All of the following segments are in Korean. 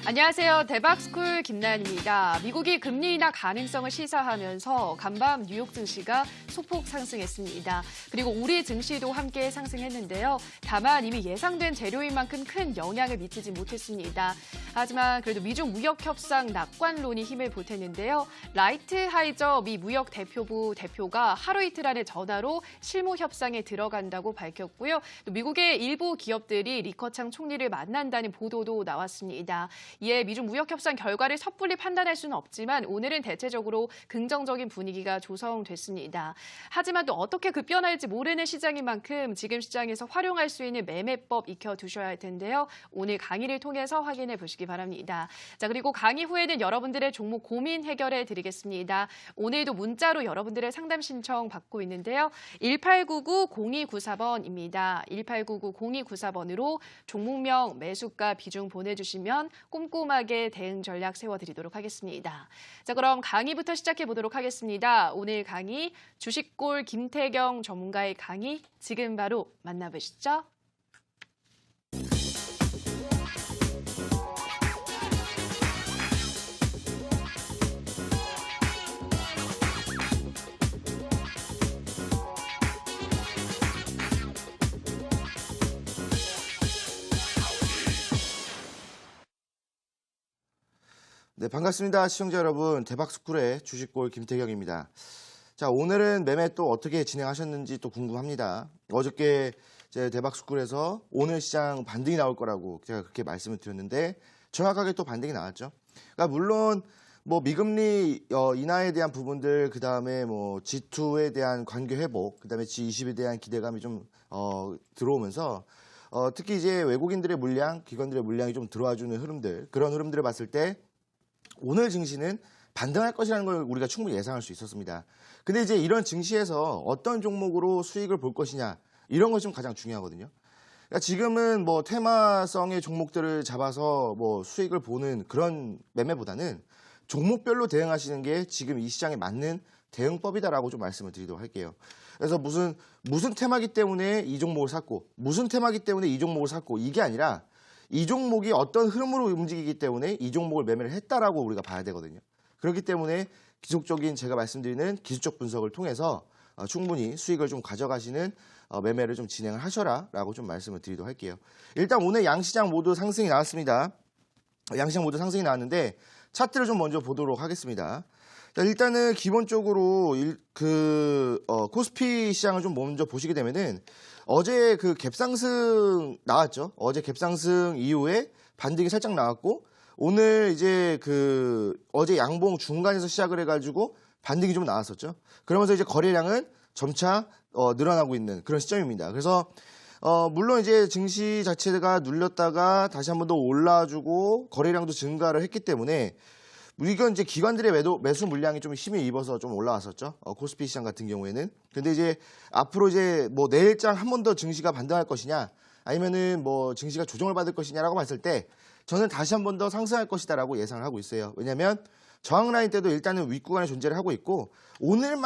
안녕하세요. 대박스쿨 김나연입니다. 미국이 금리 인하 가능성을 시사하면서 간밤 뉴욕 증시가 소폭 상승했습니다. 그리고 우리 증시도 함께 상승했는데요. 다만 이미 예상된 재료인 만큼 큰 영향을 미치지 못했습니다. 하지만 그래도 미중 무역 협상 낙관론이 힘을 보탰는데요. 라이트하이저 미 무역 대표부 대표가 하루 이틀 안에 전화로 실무 협상에 들어간다고 밝혔고요. 또 미국의 일부 기업들이 리커창 총리를 만난다는 보도도 나왔습니다. 이에 미중 무역 협상 결과를 섣불리 판단할 수는 없지만 오늘은 대체적으로 긍정적인 분위기가 조성됐습니다. 하지만 또 어떻게 급변할지 모르는 시장인 만큼 지금 시장에서 활용할 수 있는 매매법 익혀두셔야 할 텐데요. 오늘 강의를 통해서 확인해 보시기 바랍니다. 자, 그리고 강의 후에는 여러분들의 종목 고민 해결해 드리겠습니다. 오늘도 문자로 여러분들의 상담 신청 받고 있는데요. 1899-0294번입니다. 1899-0294번으로 종목명, 매수가, 비중 보내주시면 꼼꼼하게 대응 전략 세워드리도록 하겠습니다. 자, 그럼 강의부터 시작해 보도록 하겠습니다. 오늘 강의 주식골 김태경 전문가의 강의 지금 바로 만나보시죠. 네, 반갑습니다. 시청자 여러분. 대박스쿨의 주식골 김태경입니다. 자, 오늘은 매매 또 어떻게 진행하셨는지 또 궁금합니다. 어저께 제 대박스쿨에서 오늘 시장 반등이 나올 거라고 제가 그렇게 말씀을 드렸는데 정확하게 또 반등이 나왔죠. 그러니까 물론 뭐 미금리 인하에 대한 부분들, 그다음에 뭐 G2에 대한 관계 회복, 그다음에 G20에 대한 기대감이 좀 들어오면서 특히 이제 외국인들의 물량, 기관들의 물량이 좀 들어와주는 흐름들, 그런 흐름들을 봤을 때 오늘 증시는 반등할 것이라는 걸 우리가 충분히 예상할 수 있었습니다. 근데 이제 이런 증시에서 어떤 종목으로 수익을 볼 것이냐, 이런 것이 좀 가장 중요하거든요. 그러니까 지금은 뭐 테마성의 종목들을 잡아서 뭐 수익을 보는 그런 매매보다는 종목별로 대응하시는 게 지금 이 시장에 맞는 대응법이다라고 좀 말씀을 드리도록 할게요. 그래서 무슨 테마기 때문에 이 종목을 샀고, 무슨 테마기 때문에 이 종목을 샀고, 이게 아니라 이 종목이 어떤 흐름으로 움직이기 때문에 이 종목을 매매를 했다라고 우리가 봐야 되거든요. 그렇기 때문에 기술적인 제가 말씀드리는 기술적 분석을 통해서 충분히 수익을 좀 가져가시는 매매를 좀 진행을 하셔라라고 좀 말씀을 드리도록 할게요. 일단 오늘 양시장 모두 상승이 나왔습니다. 양시장 모두 상승이 나왔는데 차트를 좀 먼저 보도록 하겠습니다. 자, 일단은 기본적으로 코스피 시장을 좀 먼저 보시게 되면은 어제 그 갭상승 나왔죠. 어제 갭상승 이후에 반등이 살짝 나왔고 오늘 이제 어제 양봉 중간에서 시작을 해가지고 반등이 좀 나왔었죠. 그러면서 이제 거래량은 점차 늘어나고 있는 그런 시점입니다. 그래서 물론 이제 증시 자체가 눌렸다가 다시 한번 더 올라주고 거래량도 증가를 했기 때문에 이건 이제 기관들의 매수 물량이 좀 힘이 입어서 좀 올라왔었죠. 코스피 시장 같은 경우에는. 근데 이제 앞으로 이제 뭐 내일장 한 번 더 증시가 반등할 것이냐, 아니면은 뭐 증시가 조정을 받을 것이냐라고 봤을 때 저는 다시 한 번 더 상승할 것이다라고 예상을 하고 있어요. 왜냐하면 저항 라인 때도 일단은 윗구간에 존재를 하고 있고 오늘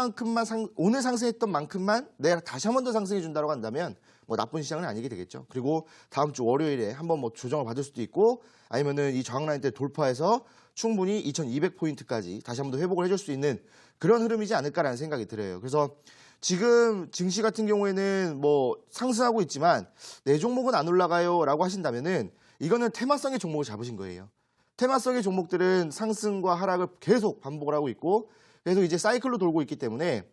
상승했던 만큼만 내가 다시 한 번 더 상승해 준다고 한다면 뭐 나쁜 시장은 아니게 되겠죠. 그리고 다음 주 월요일에 한번 뭐 조정을 받을 수도 있고 아니면은 이 저항 라인 때 돌파해서 충분히 2200포인트까지 다시 한 번 더 회복을 해줄 수 있는 그런 흐름이지 않을까라는 생각이 들어요. 그래서 지금 증시 같은 경우에는 뭐 상승하고 있지만 내 종목은 안 올라가요라고 하신다면은 이거는 테마성의 종목을 잡으신 거예요. 테마성의 종목들은 상승과 하락을 계속 반복을 하고 있고 계속 이제 사이클로 돌고 있기 때문에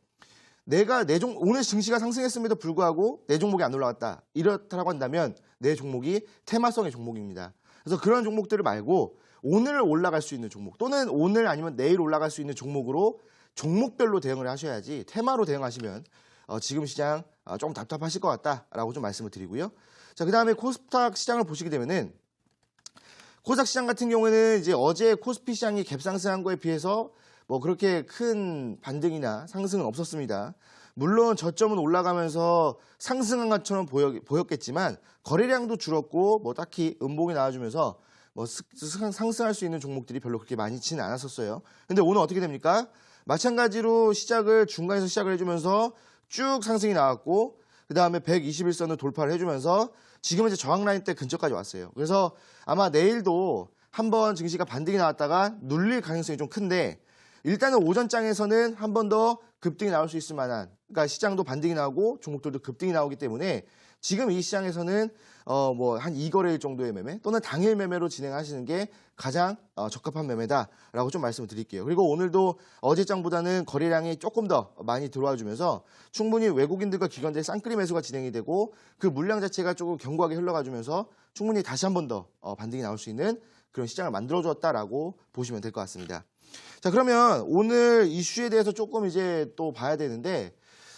오늘 증시가 상승했음에도 불구하고 내 종목이 안 올라갔다. 이렇다고 한다면 내 종목이 테마성의 종목입니다. 그래서 그런 종목들을 말고 오늘 올라갈 수 있는 종목 또는 오늘 아니면 내일 올라갈 수 있는 종목으로 종목별로 대응을 하셔야지 테마로 대응하시면 지금 시장 조금 답답하실 것 같다라고 좀 말씀을 드리고요. 자, 그다음에 코스닥 시장을 보시게 되면은 코스닥 시장 같은 경우에는 이제 어제 코스피 시장이 갭상승한 거에 비해서 뭐 그렇게 큰 반등이나 상승은 없었습니다. 물론 저점은 올라가면서 상승한 것처럼 보였겠지만 거래량도 줄었고 뭐 딱히 음봉이 나와주면서 뭐 상승할 수 있는 종목들이 별로 그렇게 많지는 않았었어요. 근데 오늘 어떻게 됩니까? 마찬가지로 중간에서 시작을 해주면서 쭉 상승이 나왔고 그 다음에 121선을 돌파를 해주면서 지금은 이제 저항 라인 때 근처까지 왔어요. 그래서 아마 내일도 한번 증시가 반등이 나왔다가 눌릴 가능성이 좀 큰데 일단은 오전장에서는 한 번 더 급등이 나올 수 있을 만한, 그러니까 시장도 반등이 나오고 종목들도 급등이 나오기 때문에 지금 이 시장에서는 뭐 한 2거래일 정도의 매매 또는 당일 매매로 진행하시는 게 가장 적합한 매매다라고 좀 말씀을 드릴게요. 그리고 오늘도 어제장보다는 거래량이 조금 더 많이 들어와 주면서 충분히 외국인들과 기관들의 쌍끌이 매수가 진행이 되고 그 물량 자체가 조금 견고하게 흘러가 주면서 충분히 다시 한 번 더 반등이 나올 수 있는 그런 시장을 만들어 줬다라고 보시면 될 것 같습니다. 자, 그러면 오늘 이슈에 대해서 조금 이제 또 봐야 되는데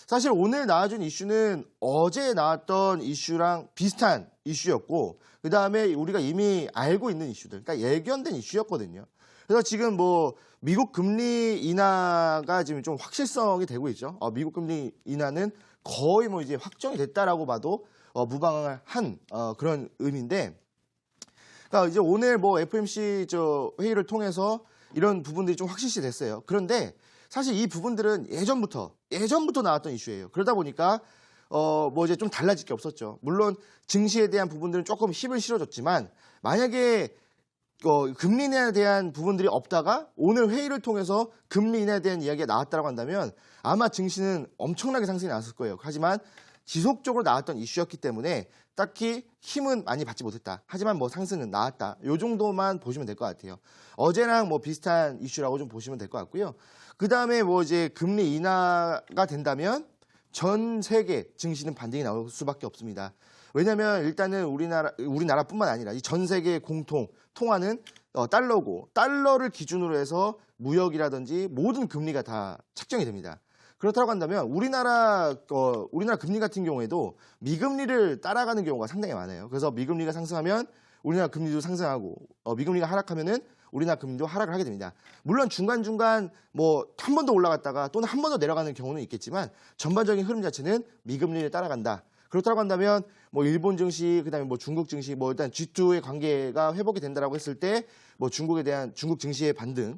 사실 오늘 나와준 이슈는 어제 나왔던 이슈랑 비슷한 이슈였고 그 다음에 우리가 이미 알고 있는 이슈들, 그러니까 예견된 이슈였거든요. 그래서 지금 뭐 미국 금리 인하가 지금 좀 확실성이 되고 있죠. 미국 금리 인하는 거의 뭐 이제 확정이 됐다라고 봐도 무방한 그런 의미인데, 그러니까 이제 오늘 뭐 FOMC 회의를 통해서 이런 부분들이 좀 확실시 됐어요. 그런데 사실 이 부분들은 예전부터 나왔던 이슈예요. 그러다 보니까 뭐 이제 좀 달라질 게 없었죠. 물론 증시에 대한 부분들은 조금 힘을 실어줬지만 만약에 금리 인하에 대한 부분들이 없다가 오늘 회의를 통해서 금리 인하에 대한 이야기가 나왔다고 한다면 아마 증시는 엄청나게 상승이 나왔을 거예요. 하지만 지속적으로 나왔던 이슈였기 때문에 딱히 힘은 많이 받지 못했다. 하지만 뭐 상승은 나왔다. 이 정도만 보시면 될 것 같아요. 어제랑 뭐 비슷한 이슈라고 좀 보시면 될 것 같고요. 그 다음에 뭐 이제 금리 인하가 된다면 전 세계 증시는 반등이 나올 수밖에 없습니다. 왜냐하면 일단은 우리나라뿐만 아니라 이 전 세계 공통 통화는 달러고 달러를 기준으로 해서 무역이라든지 모든 금리가 다 책정이 됩니다. 그렇다고 한다면 우리나라 금리 같은 경우에도 미금리를 따라가는 경우가 상당히 많아요. 그래서 미금리가 상승하면 우리나라 금리도 상승하고 미금리가 하락하면은 우리나라 금리도 하락을 하게 됩니다. 물론 중간중간 뭐 한 번 더 올라갔다가 또는 한 번 더 내려가는 경우는 있겠지만 전반적인 흐름 자체는 미금리를 따라간다. 그렇다고 한다면 뭐 일본 증시, 그다음에 뭐 중국 증시, 뭐 일단 G2의 관계가 회복이 된다라고 했을 때 뭐 중국 증시의 반등.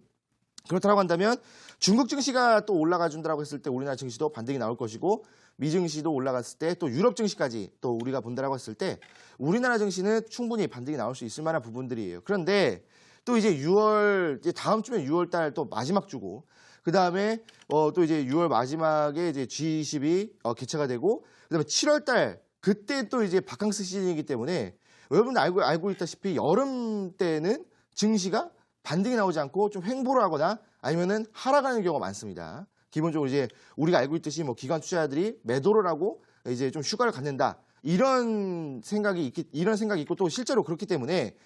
그렇다고 한다면 중국 증시가 또 올라가 준다라고 했을 때 우리나라 증시도 반등이 나올 것이고 미 증시도 올라갔을 때 또 유럽 증시까지 또 우리가 본다라고 했을 때 우리나라 증시는 충분히 반등이 나올 수 있을 만한 부분들이에요. 그런데 또 이제 다음 주면 6월 달 또 마지막 주고 그다음에 또 이제 6월 마지막에 이제 G20이 개최가 되고 그다음에 7월 달 그때 또 이제 바캉스 시즌이기 때문에 여러분들 알고 있다시피 여름 때는 증시가 반등이 나오지 않고 좀 횡보를 하거나 아니면은 하락하는 경우가 많습니다. 기본적으로 이제 우리가 알고 있듯이 뭐 기관 투자자들이 매도를 하고 이제 좀 휴가를 갖는다. 이런 생각이 있고 또 실제로 그렇기 때문에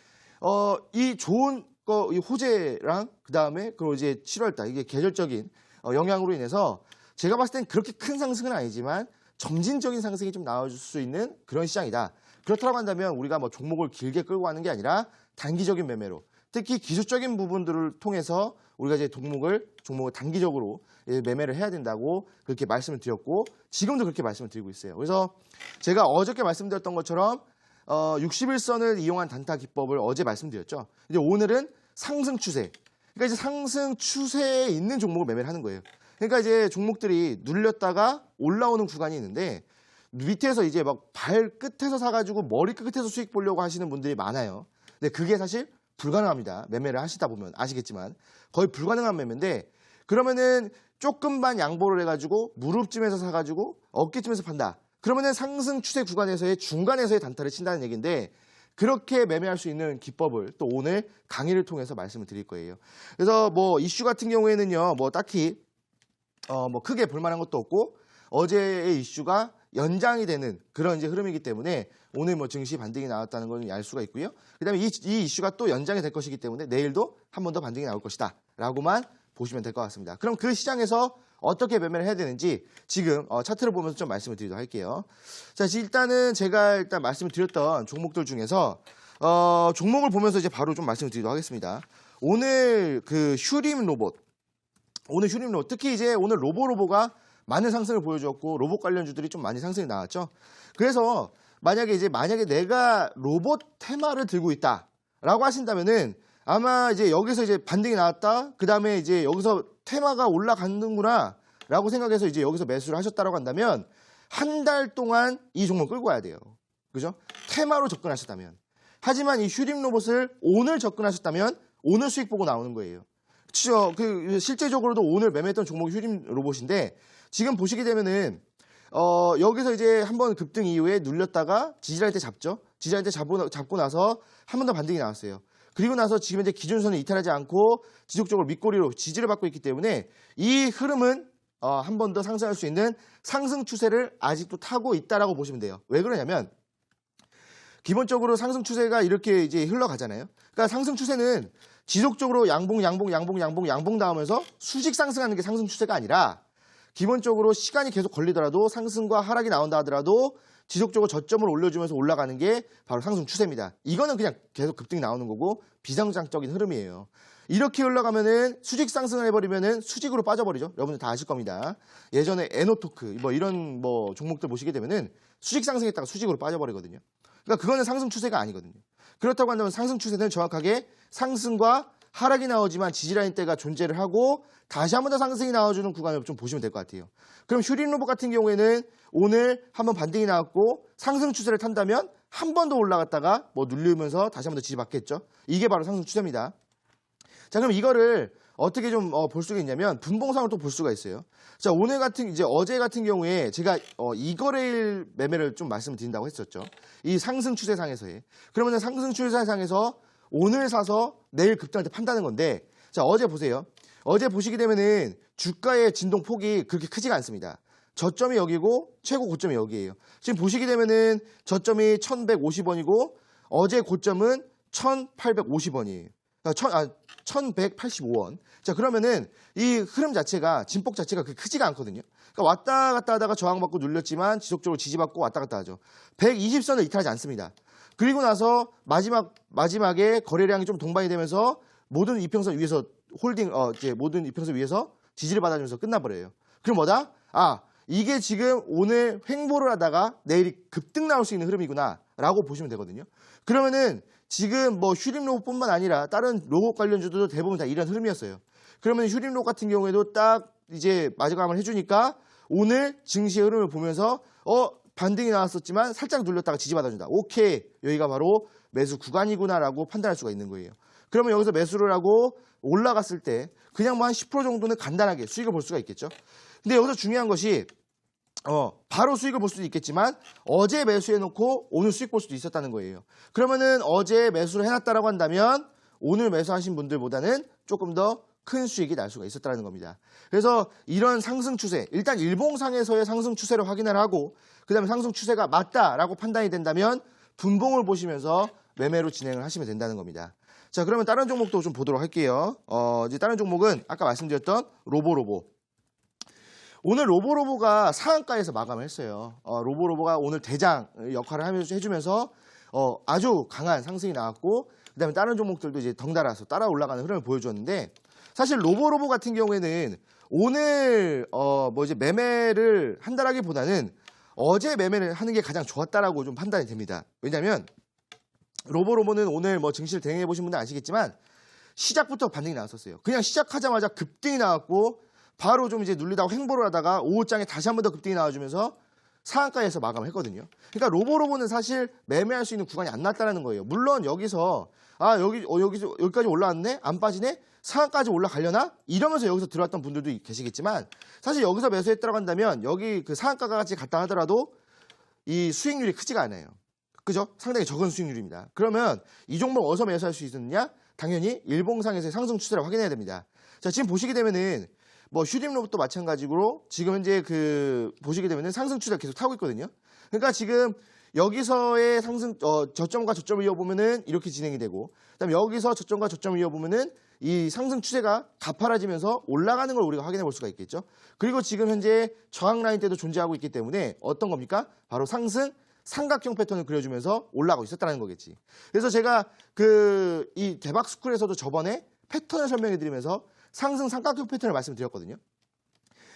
이 좋은 이 호재랑 그다음에 그리고 이제 7월 달 이게 계절적인 영향으로 인해서 제가 봤을 땐 그렇게 큰 상승은 아니지만 점진적인 상승이 좀 나와줄 수 있는 그런 시장이다. 그렇다고 한다면 우리가 뭐 종목을 길게 끌고 가는 게 아니라 단기적인 매매로 특히 기술적인 부분들을 통해서 우리가 이제 종목을 단기적으로 매매를 해야 된다고 그렇게 말씀을 드렸고 지금도 그렇게 말씀을 드리고 있어요. 그래서 제가 어저께 말씀드렸던 것처럼 61선을 이용한 단타 기법을 어제 말씀드렸죠. 이제 오늘은 상승 추세. 그러니까 이제 상승 추세에 있는 종목을 매매를 하는 거예요. 그러니까 이제 종목들이 눌렸다가 올라오는 구간이 있는데 밑에서 이제 막 발끝에서 사가지고 머리 끝에서 수익 보려고 하시는 분들이 많아요. 근데 그게 사실 불가능합니다. 매매를 하시다 보면 아시겠지만 거의 불가능한 매매인데 그러면은 조금만 양보를 해가지고 무릎쯤에서 사가지고 어깨쯤에서 판다. 그러면은 상승 추세 구간에서의 중간에서의 단타를 친다는 얘기인데 그렇게 매매할 수 있는 기법을 또 오늘 강의를 통해서 말씀을 드릴 거예요. 그래서 뭐 이슈 같은 경우에는요, 뭐 딱히 뭐 크게 볼만한 것도 없고 어제의 이슈가 연장이 되는 그런 이제 흐름이기 때문에 오늘 뭐 증시 반등이 나왔다는 걸 알 수가 있고요. 그다음에 이 이슈가 또 연장이 될 것이기 때문에 내일도 한 번 더 반등이 나올 것이다라고만 보시면 될 것 같습니다. 그럼 그 시장에서 어떻게 매매를 해야 되는지 지금 차트를 보면서 좀 말씀을 드리도록 할게요. 자, 일단은 제가 말씀을 드렸던 종목들 중에서 종목을 보면서 이제 바로 좀 말씀을 드리도록 하겠습니다. 오늘 그 휴림 로봇 특히 이제 오늘 로보가 많은 상승을 보여줬고 로봇 관련주들이 좀 많이 상승이 나왔죠. 그래서 만약에 내가 로봇 테마를 들고 있다라고 하신다면은 아마 이제 여기서 이제 반등이 나왔다. 그 다음에 이제 여기서 테마가 올라가는구나라고 생각해서 이제 여기서 매수를 하셨다라고 한다면 한 달 동안 이 종목 끌고 와야 돼요. 그죠? 테마로 접근하셨다면. 하지만 이 슈림 로봇을 오늘 접근하셨다면 오늘 수익 보고 나오는 거예요. 그렇죠. 실제적으로도 오늘 매매했던 종목이 슈림 로봇인데 지금 보시게 되면은 여기서 이제 한번 급등 이후에 눌렸다가 지지할 때 잡죠. 지지할 때 잡고 나서 한 번 더 반등이 나왔어요. 그리고 나서 지금 이제 기준선을 이탈하지 않고 지속적으로 밑꼬리로 지지를 받고 있기 때문에 이 흐름은 한 번 더 상승할 수 있는 상승 추세를 아직도 타고 있다라고 보시면 돼요. 왜 그러냐면 기본적으로 상승 추세가 이렇게 이제 흘러가잖아요. 그러니까 상승 추세는 지속적으로 양봉 나오면서 수직 상승하는 게 상승 추세가 아니라 기본적으로 시간이 계속 걸리더라도 상승과 하락이 나온다 하더라도 지속적으로 저점을 올려주면서 올라가는 게 바로 상승 추세입니다. 이거는 그냥 계속 급등이 나오는 거고 비상장적인 흐름이에요. 이렇게 흘러가면은 수직 상승을 해버리면은 수직으로 빠져버리죠. 여러분들 다 아실 겁니다. 예전에 에노토크 이런 종목들 보시게 되면은 수직 상승했다가 수직으로 빠져버리거든요. 그러니까 그거는 상승 추세가 아니거든요. 그렇다고 한다면 상승 추세는 정확하게 상승과 하락이 나오지만 지지라인대가 존재를 하고 다시 한 번 더 상승이 나와주는 구간을 좀 보시면 될 것 같아요. 그럼 슈림 로봇 같은 경우에는 오늘 한번 반등이 나왔고 상승 추세를 탄다면 한 번 더 올라갔다가 누르면서 다시 한 번 더 지지받겠죠. 이게 바로 상승 추세입니다. 자, 그럼 이거를 어떻게 좀 볼 수가 있냐면 분봉상으로 또 볼 수가 있어요. 자, 어제 같은 경우에 제가 이거래일 매매를 좀 말씀을 드린다고 했었죠. 이 상승 추세상에서의. 그러면 상승 추세상에서 오늘 사서 내일 급등할 때 판다는 건데, 자, 어제 보세요. 어제 보시게 되면은 주가의 진동 폭이 그렇게 크지가 않습니다. 저점이 여기고 최고 고점이 여기예요. 지금 보시게 되면은 저점이 1150원이고 어제 고점은 1850원이에요. 1185원. 자, 그러면은 이 흐름 자체가, 진폭 자체가 그렇게 크지가 않거든요. 그러니까 왔다 갔다 하다가 저항받고 눌렸지만 지속적으로 지지받고 왔다 갔다 하죠. 120선을 이탈하지 않습니다. 그리고 나서 마지막에 거래량이 좀 동반이 되면서 모든 이평선 위에서 모든 이평선 위에서 지지를 받아주면서 끝나버려요. 그럼 뭐다? 이게 지금 오늘 횡보를 하다가 내일이 급등 나올 수 있는 흐름이구나 라고 보시면 되거든요. 그러면은 지금 슈림 로봇뿐만 아니라 다른 로봇 관련주들도 대부분 다 이런 흐름이었어요. 그러면 슈림 로봇 같은 경우에도 딱 이제 마감을 해주니까 오늘 증시의 흐름을 보면서 반등이 나왔었지만 살짝 눌렸다가 지지받아준다. 오케이, 여기가 바로 매수 구간이구나라고 판단할 수가 있는 거예요. 그러면 여기서 매수를 하고 올라갔을 때 그냥 한 10% 정도는 간단하게 수익을 볼 수가 있겠죠. 근데 여기서 중요한 것이 바로 수익을 볼 수도 있겠지만 어제 매수해놓고 오늘 수익 볼 수도 있었다는 거예요. 그러면은 어제 매수를 해놨다라고 한다면 오늘 매수하신 분들보다는 조금 더 큰 수익이 날 수가 있었다는 겁니다. 그래서 이런 상승 추세, 일단 일봉상에서의 상승 추세를 확인을 하고 그 다음에 상승 추세가 맞다라고 판단이 된다면 분봉을 보시면서 매매로 진행을 하시면 된다는 겁니다. 자, 그러면 다른 종목도 좀 보도록 할게요. 이제 다른 종목은 아까 말씀드렸던 로보로보. 오늘 로보로보가 상한가에서 마감을 했어요. 로보로보가 오늘 대장 역할을 해주면서 아주 강한 상승이 나왔고 그다음에 다른 종목들도 이제 덩달아서 따라 올라가는 흐름을 보여줬는데 사실 로보로보 같은 경우에는 오늘 이제 매매를 한다라기보다는 어제 매매를 하는 게 가장 좋았다라고 좀 판단이 됩니다. 왜냐하면 로보로보는 오늘 증시를 대응해 보신 분들 아시겠지만 시작부터 반등이 나왔었어요. 그냥 시작하자마자 급등이 나왔고 바로 좀 이제 눌리다가 횡보를 하다가 오후장에 다시 한 번 더 급등이 나와주면서 상한가에서 마감을 했거든요. 그러니까 로보로보는 사실 매매할 수 있는 구간이 안 났다는 거예요. 물론 여기서 여기까지 올라왔네? 안 빠지네? 상한까지 올라가려나? 이러면서 여기서 들어왔던 분들도 계시겠지만 사실 여기서 매수했다고 한다면 여기 그 상한가가 같이 갔다 하더라도 이 수익률이 크지가 않아요. 그죠? 상당히 적은 수익률입니다. 그러면 이 종목 어디서 매수할 수 있느냐? 당연히 일봉상에서의 상승 추세를 확인해야 됩니다. 자, 지금 보시게 되면은 슈림 로봇도 마찬가지로 지금 현재 보시게 되면은 상승 추세가 계속 타고 있거든요. 그러니까 지금 여기서의 상승 저점과 저점을 이어보면은 이렇게 진행이 되고 그다음에 여기서 저점과 저점을 이어보면은 이 상승 추세가 가파라지면서 올라가는 걸 우리가 확인해 볼 수가 있겠죠. 그리고 지금 현재 저항 라인 때도 존재하고 있기 때문에 어떤 겁니까? 바로 상승 삼각형 패턴을 그려주면서 올라가고 있었다는 거겠지. 그래서 제가 이 대박스쿨에서도 저번에 패턴을 설명해 드리면서 상승 삼각형 패턴을 말씀드렸거든요.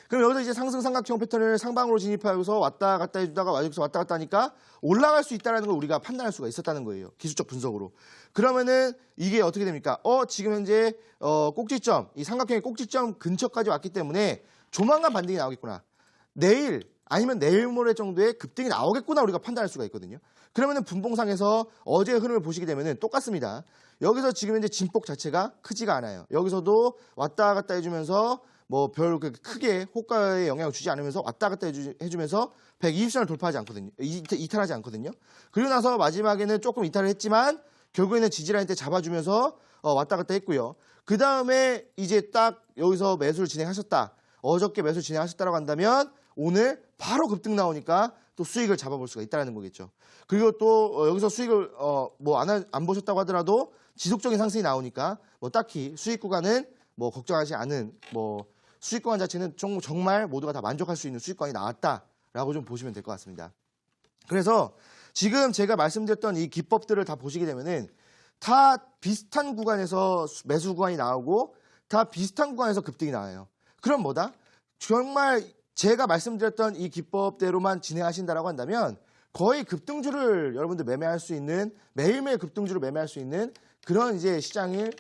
그럼 여기서 이제 상승 삼각형 패턴을 상방으로 진입하여서 왔다 갔다 해주다가 여기서 왔다 갔다 하니까 올라갈 수 있다는 걸 우리가 판단할 수가 있었다는 거예요. 기술적 분석으로. 그러면은 이게 어떻게 됩니까? 지금 현재 꼭지점, 이 삼각형의 꼭지점 근처까지 왔기 때문에 조만간 반등이 나오겠구나. 내일 아니면 내일 모레 정도에 급등이 나오겠구나 우리가 판단할 수가 있거든요. 그러면은 분봉상에서 어제의 흐름을 보시게 되면은 똑같습니다. 여기서 지금 현재 진폭 자체가 크지가 않아요. 여기서도 왔다 갔다 해주면서 뭐 별 크게 호가에 영향을 주지 않으면서 왔다 갔다 해주면서 120선을 돌파하지 않거든요. 이탈하지 않거든요. 그리고 나서 마지막에는 조금 이탈을 했지만 결국에는 지지라인 때 잡아주면서 왔다 갔다 했고요. 그 다음에 이제 딱 여기서 매수를 진행하셨다. 어저께 매수 진행하셨다라고 한다면 오늘 바로 급등 나오니까 또 수익을 잡아볼 수가 있다는 거겠죠. 그리고 또 여기서 수익을 뭐 안 보셨다고 하더라도 지속적인 상승이 나오니까 뭐 딱히 수익 구간은 뭐 걱정하지 않은 뭐 수익 구간 자체는 정말 모두가 다 만족할 수 있는 수익 구간이 나왔다라고 좀 보시면 될 것 같습니다. 그래서 지금 제가 말씀드렸던 이 기법들을 다 보시게 되면은 다 비슷한 구간에서 매수 구간이 나오고 다 비슷한 구간에서 급등이 나와요. 그럼 뭐다? 정말 제가 말씀드렸던 이 기법대로만 진행하신다라고 한다면 거의 급등주를 여러분들 매매할 수 있는 매일매일 급등주를 매매할 수 있는 그런 이제 시장을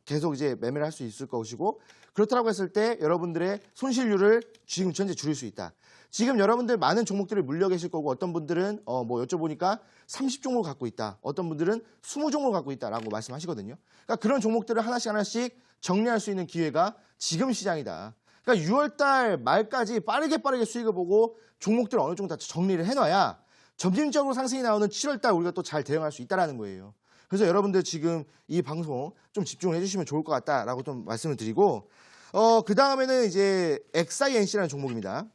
계속 이제 매매를 할 수 있을 것이고 그렇다고 했을 때 여러분들의 손실률을 지금 현재 줄일 수 있다. 지금 여러분들 많은 종목들을 물려 계실 거고 어떤 분들은 뭐 여쭤보니까 30종목을 갖고 있다. 어떤 분들은 20종목을 갖고 있다라고 말씀하시거든요. 그러니까 그런 종목들을 하나씩 정리할 수 있는 기회가 지금 시장이다. 그러니까 6월달 말까지 빠르게 수익을 보고 종목들을 어느 정도 다 정리를 해놔야 점진적으로 상승이 나오는 7월달 우리가 또 잘 대응할 수 있다는 거예요. 그래서 여러분들 지금 이 방송 좀 집중을 해주시면 좋을 것 같다라고 좀 말씀을 드리고 그 다음에는 이제 XINC라는 종목입니다.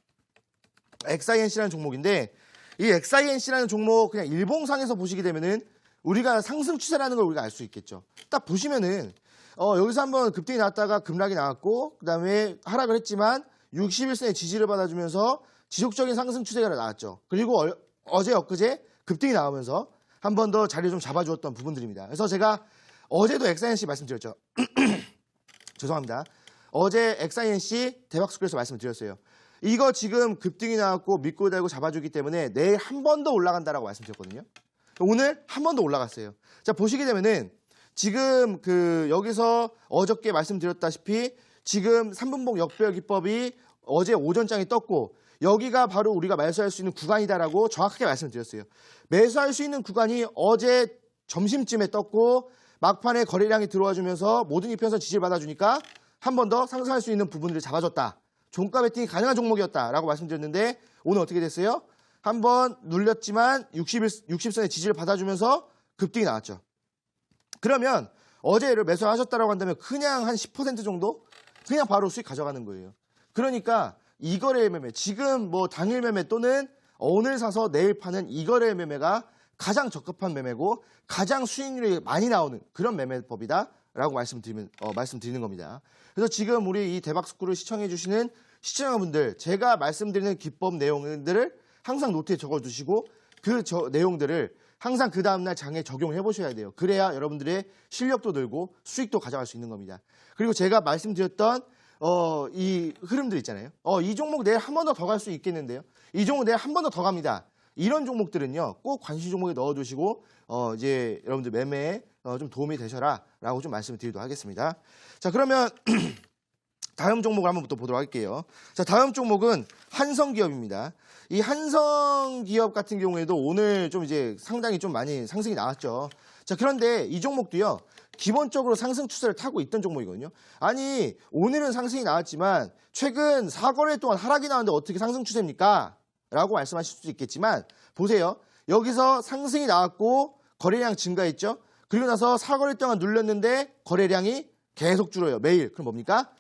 XINC라는 종목인데 이 XINC라는 종목 그냥 일봉상에서 보시게 되면은 우리가 상승 추세라는 걸 우리가 알 수 있겠죠. 딱 보시면은 여기서 한번 급등이 나왔다가 급락이 나왔고 그 다음에 하락을 했지만 61선의 지지를 받아주면서 지속적인 상승 추세가 나왔죠. 그리고 어제 엊그제 급등이 나오면서 한 번 더 자리를 좀 잡아주었던 부분들입니다. 그래서 제가 어제도 XINC 말씀드렸죠. 죄송합니다. 어제 XINC 대박스쿨에서 말씀드렸어요. 이거 지금 급등이 나왔고 믿고 달고 잡아주기 때문에 내일 한 번 더 올라간다라고 말씀드렸거든요. 오늘 한 번 더 올라갔어요. 자 보시게 되면은 지금 여기서 어저께 말씀드렸다시피 지금 3분봉 역배열 기법이 어제 오전장에 떴고 여기가 바로 우리가 매수할 수 있는 구간이다라고 정확하게 말씀드렸어요. 매수할 수 있는 구간이 어제 점심쯤에 떴고 막판에 거래량이 들어와 주면서 모든 이평선 지지를 받아주니까 한 번 더 상승할 수 있는 부분들을 잡아줬다. 종가 베팅이 가능한 종목이었다라고 말씀드렸는데 오늘 어떻게 됐어요? 한번 눌렸지만 60선의 지지를 받아주면서 급등이 나왔죠. 그러면 어제를 매수하셨다라고 한다면 그냥 한 10% 정도 그냥 바로 수익 가져가는 거예요. 그러니까 이거래 매매 지금 뭐 당일 매매 또는 오늘 사서 내일 파는 이거래 매매가 가장 적합한 매매고 가장 수익률이 많이 나오는 그런 매매법이다라고 말씀드리는 겁니다. 그래서 지금 우리 이 대박스쿨을 시청해 주시는 시청자분들 제가 말씀드리는 기법 내용들을 항상 노트에 적어두시고 그 내용들을 항상 그 다음날 장에 적용해 보셔야 돼요. 그래야 여러분들의 실력도 늘고 수익도 가져갈 수 있는 겁니다. 그리고 제가 말씀드렸던 이 흐름들 있잖아요. 이 종목 내일 한 번 더 갈 수 있겠는데요. 이 종목 내일 한 번 더 갑니다. 이런 종목들은요. 꼭 관심 종목에 넣어두시고 이제 여러분들 매매에 좀 도움이 되셔라라고 좀 말씀을 드리도록 하겠습니다. 자 그러면 다음 종목을 한번 또 보도록 할게요. 자 다음 종목은 한성기업입니다. 이 한성기업 같은 경우에도 오늘 좀 이제 상당히 좀 많이 상승이 나왔죠. 자 그런데 이 종목도요. 기본적으로 상승 추세를 타고 있던 종목이거든요. 아니 오늘은 상승이 나왔지만 최근 4거래 동안 하락이 나왔는데 어떻게 상승 추세입니까? 라고 말씀하실 수도 있겠지만 보세요. 여기서 상승이 나왔고 거래량 증가했죠. 그리고 나서 4거래 동안 눌렸는데 거래량이 계속 줄어요. 매일. 그럼 뭡니까?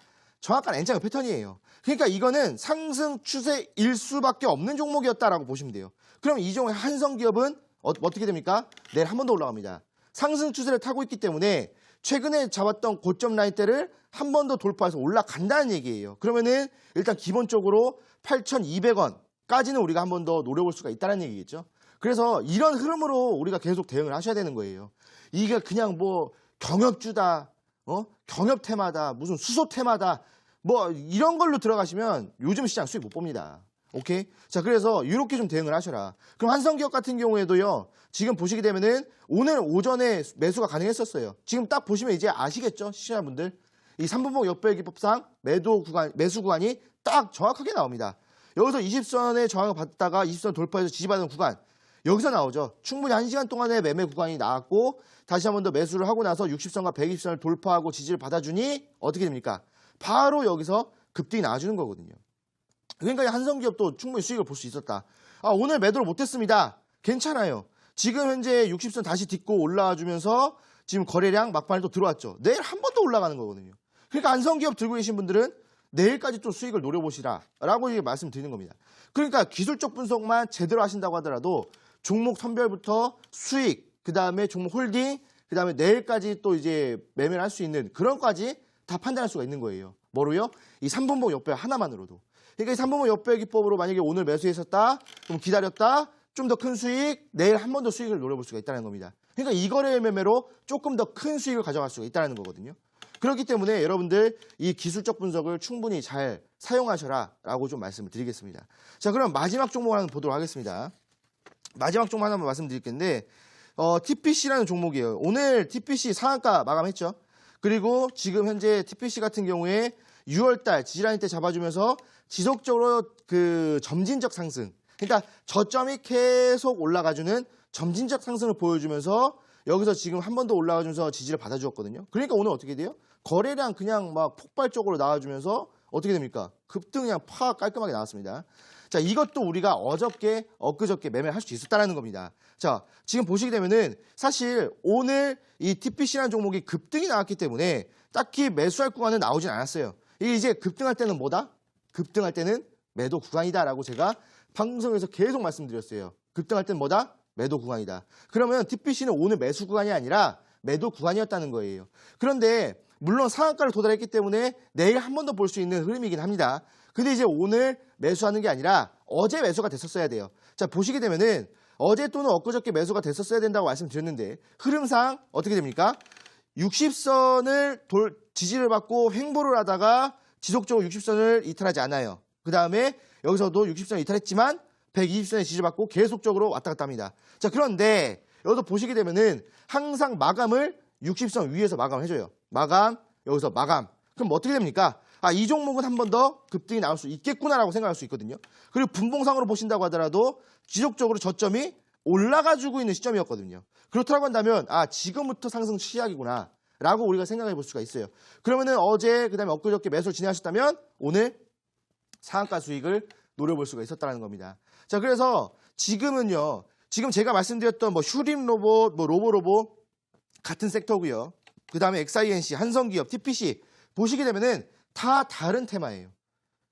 정확한 N자가 패턴이에요. 그러니까 이거는 상승 추세일 수밖에 없는 종목이었다라고 보시면 돼요. 그럼 이 종목의 한성기업은 어떻게 됩니까? 내일 한 번 더 올라갑니다. 상승 추세를 타고 있기 때문에 최근에 잡았던 고점 라인대를 한 번 더 돌파해서 올라간다는 얘기예요. 그러면은 일단 기본적으로 8,200원까지는 우리가 한 번 더 노려볼 수가 있다는 얘기겠죠. 그래서 이런 흐름으로 우리가 계속 대응을 하셔야 되는 거예요. 이게 그냥 뭐 경협주다, 경협 테마다, 무슨 수소 테마다 뭐 이런 걸로 들어가시면 요즘 시장 수익 못 봅니다. 오케이? 자, 그래서 이렇게 좀 대응을 하셔라. 그럼 한성기업 같은 경우에도요. 지금 보시게 되면은 오늘 오전에 매수가 가능했었어요. 지금 딱 보시면 이제 아시겠죠? 시청자분들. 이 3분봉 역배열 기법상 매수 구간이 딱 정확하게 나옵니다. 여기서 20선의 저항을 받다가 20선 돌파해서 지지받은 구간 여기서 나오죠. 충분히 1시간 동안의 매매 구간이 나왔고 다시 한 번 더 매수를 하고 나서 60선과 120선을 돌파하고 지지를 받아주니 어떻게 됩니까? 바로 여기서 급등이 나와주는 거거든요. 그러니까 한성기업도 충분히 수익을 볼 수 있었다. 오늘 매도를 못했습니다. 괜찮아요. 지금 현재 60선 다시 딛고 올라와주면서 지금 거래량 막판에 또 들어왔죠. 내일 한 번 더 올라가는 거거든요. 그러니까 한성기업 들고 계신 분들은 내일까지 또 수익을 노려보시라라고 말씀드리는 겁니다. 그러니까 기술적 분석만 제대로 하신다고 하더라도 종목 선별부터 수익, 그 다음에 종목 홀딩, 그 다음에 내일까지 또 이제 매매를 할 수 있는 그런 까지 다 판단할 수가 있는 거예요. 뭐로요? 이 3분봉 역배열 하나만으로도. 그러니까 이 3분봉 역배열 기법으로 만약에 오늘 매수했었다, 좀 기다렸다, 좀 더 큰 수익, 내일 한 번 더 수익을 노려볼 수가 있다는 겁니다. 그러니까 이 거래 매매로 조금 더 큰 수익을 가져갈 수가 있다는 거거든요. 그렇기 때문에 여러분들 이 기술적 분석을 충분히 잘 사용하셔라라고 좀 말씀을 드리겠습니다. 자, 그럼 마지막 종목을 하나 보도록 하겠습니다. 마지막 종목 하나만 말씀드릴 텐데 TPC라는 종목이에요. 오늘 TPC 상한가 마감했죠. 그리고 지금 현재 TPC 같은 경우에 6월달 지지라인 때 잡아주면서 지속적으로 그 점진적 상승, 그러니까 저점이 계속 올라가주는 점진적 상승을 보여주면서 여기서 지금 한 번 더 올라가주면서 지지를 받아주었거든요. 그러니까 오늘 어떻게 돼요? 거래량 그냥 막 폭발적으로 나와주면서 어떻게 됩니까? 급등 그냥 팍 깔끔하게 나왔습니다. 자, 이것도 우리가 어저께, 엊그저께 매매를 할 수 있었다는 겁니다. 자, 지금 보시게 되면은 사실 오늘 이 TPC라는 종목이 급등이 나왔기 때문에 딱히 매수할 구간은 나오진 않았어요. 이제 급등할 때는 뭐다? 급등할 때는 매도 구간이다라고 제가 방송에서 계속 말씀드렸어요. 급등할 때는 뭐다? 매도 구간이다. 그러면 TPC는 오늘 매수 구간이 아니라 매도 구간이었다는 거예요. 그런데 물론 상한가를 도달했기 때문에 내일 한 번 더 볼 수 있는 흐름이긴 합니다. 근데 이제 오늘 매수하는 게 아니라 어제 매수가 됐었어야 돼요. 자, 보시게 되면은 어제 또는 엊그저께 매수가 됐었어야 된다고 말씀드렸는데 흐름상 어떻게 됩니까? 60선을 지지를 받고 횡보를 하다가 지속적으로 60선을 이탈하지 않아요. 그 다음에 여기서도 60선 이탈했지만 120선에 지지받고 계속적으로 왔다 갔다 합니다. 자, 그런데 여기서 보시게 되면은 항상 마감을 60선 위에서 마감을 해줘요. 마감, 여기서 마감. 그럼 어떻게 됩니까? 이 종목은 한 번 더 급등이 나올 수 있겠구나라고 생각할 수 있거든요. 그리고 분봉상으로 보신다고 하더라도 지속적으로 저점이 올라가주고 있는 시점이었거든요. 그렇다고 한다면 지금부터 상승 시작이구나 라고 우리가 생각해 볼 수가 있어요. 그러면은 어제 그다음에 엊그저께 매수를 진행하셨다면 오늘 상한가 수익을 노려볼 수가 있었다는 겁니다. 자, 그래서 지금은요, 지금 제가 말씀드렸던 뭐 슈림 로봇, 뭐 로보로보 같은 섹터고요. 그 다음에 XINC, 한성기업, TPC 보시게 되면은 다 다른 테마예요.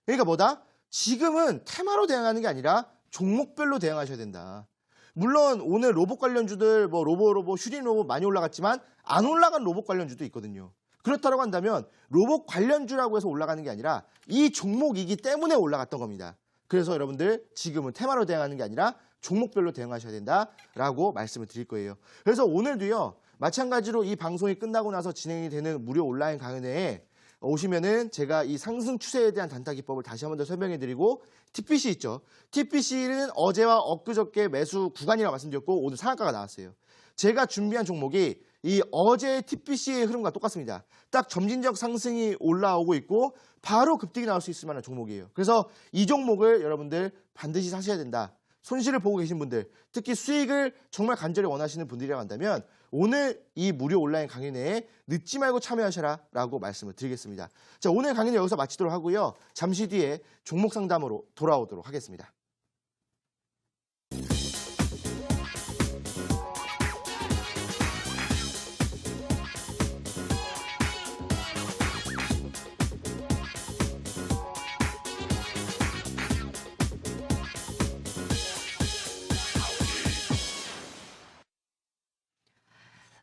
그러니까 뭐다? 지금은 테마로 대응하는 게 아니라 종목별로 대응하셔야 된다. 물론 오늘 로봇 관련주들 뭐 로보로보, 슈림 로봇 많이 올라갔지만 안 올라간 로봇 관련주도 있거든요. 그렇다고 한다면 로봇 관련주라고 해서 올라가는 게 아니라 이 종목이기 때문에 올라갔던 겁니다. 그래서 여러분들 지금은 테마로 대응하는 게 아니라 종목별로 대응하셔야 된다라고 말씀을 드릴 거예요. 그래서 오늘도요, 마찬가지로 이 방송이 끝나고 나서 진행이 되는 무료 온라인 강연회에 오시면은 제가 이 상승 추세에 대한 단타 기법을 다시 한 번 더 설명해 드리고 TPC 있죠. TPC는 어제와 엊그저께 매수 구간이라고 말씀드렸고 오늘 상한가가 나왔어요. 제가 준비한 종목이 이 어제 TPC의 흐름과 똑같습니다. 딱 점진적 상승이 올라오고 있고 바로 급등이 나올 수 있을 만한 종목이에요. 그래서 이 종목을 여러분들 반드시 사셔야 된다. 손실을 보고 계신 분들, 특히 수익을 정말 간절히 원하시는 분들이라고 한다면 오늘 이 무료 온라인 강연회에 늦지 말고 참여하셔라 라고 말씀을 드리겠습니다. 자, 오늘 강연은 여기서 마치도록 하고요. 잠시 뒤에 종목 상담으로 돌아오도록 하겠습니다.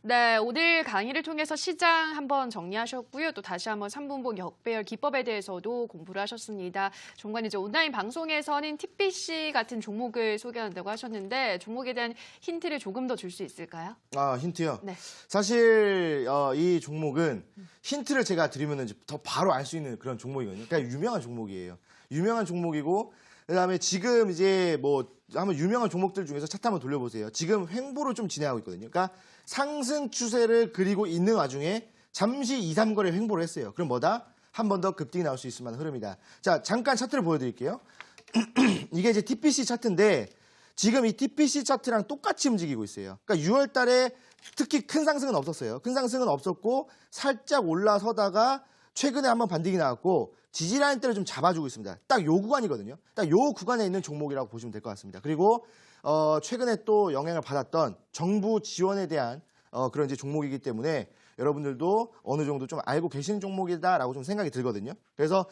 네, 오늘 강의를 통해서 시장 한번 정리하셨고요. 또 다시 한번 3분봉 역배열 기법에 대해서도 공부를 하셨습니다. 종관 이제 온라인 방송에서는 TPC 같은 종목을 소개한다고 하셨는데 종목에 대한 힌트를 조금 더 줄 수 있을까요? 힌트요? 네. 사실 이 종목은 힌트를 제가 드리면 더 바로 알 수 있는 그런 종목이거든요. 그러니까 유명한 종목이에요. 유명한 종목이고 그다음에 지금 이제 뭐 한번 유명한 종목들 중에서 차트 한번 돌려보세요. 지금 횡보를 좀 진행하고 있거든요. 그러니까 상승 추세를 그리고 있는 와중에 잠시 2, 3거래 횡보를 했어요. 그럼 뭐다? 한 번 더 급등이 나올 수 있을 만한 흐름이다. 자, 잠깐 차트를 보여드릴게요. 이게 이제 TPC 차트인데 지금 이 TPC 차트랑 똑같이 움직이고 있어요. 그러니까 6월 달에 특히 큰 상승은 없었어요. 큰 상승은 없었고 살짝 올라서다가 최근에 한번 반등이 나왔고 지지라인대를 좀 잡아주고 있습니다. 딱 요 구간이거든요. 딱 요 구간에 있는 종목이라고 보시면 될 것 같습니다. 그리고 최근에 또 영향을 받았던 정부 지원에 대한 그런 이제 종목이기 때문에 여러분들도 어느 정도 좀 알고 계시는 종목이다라고 좀 생각이 들거든요. 그래서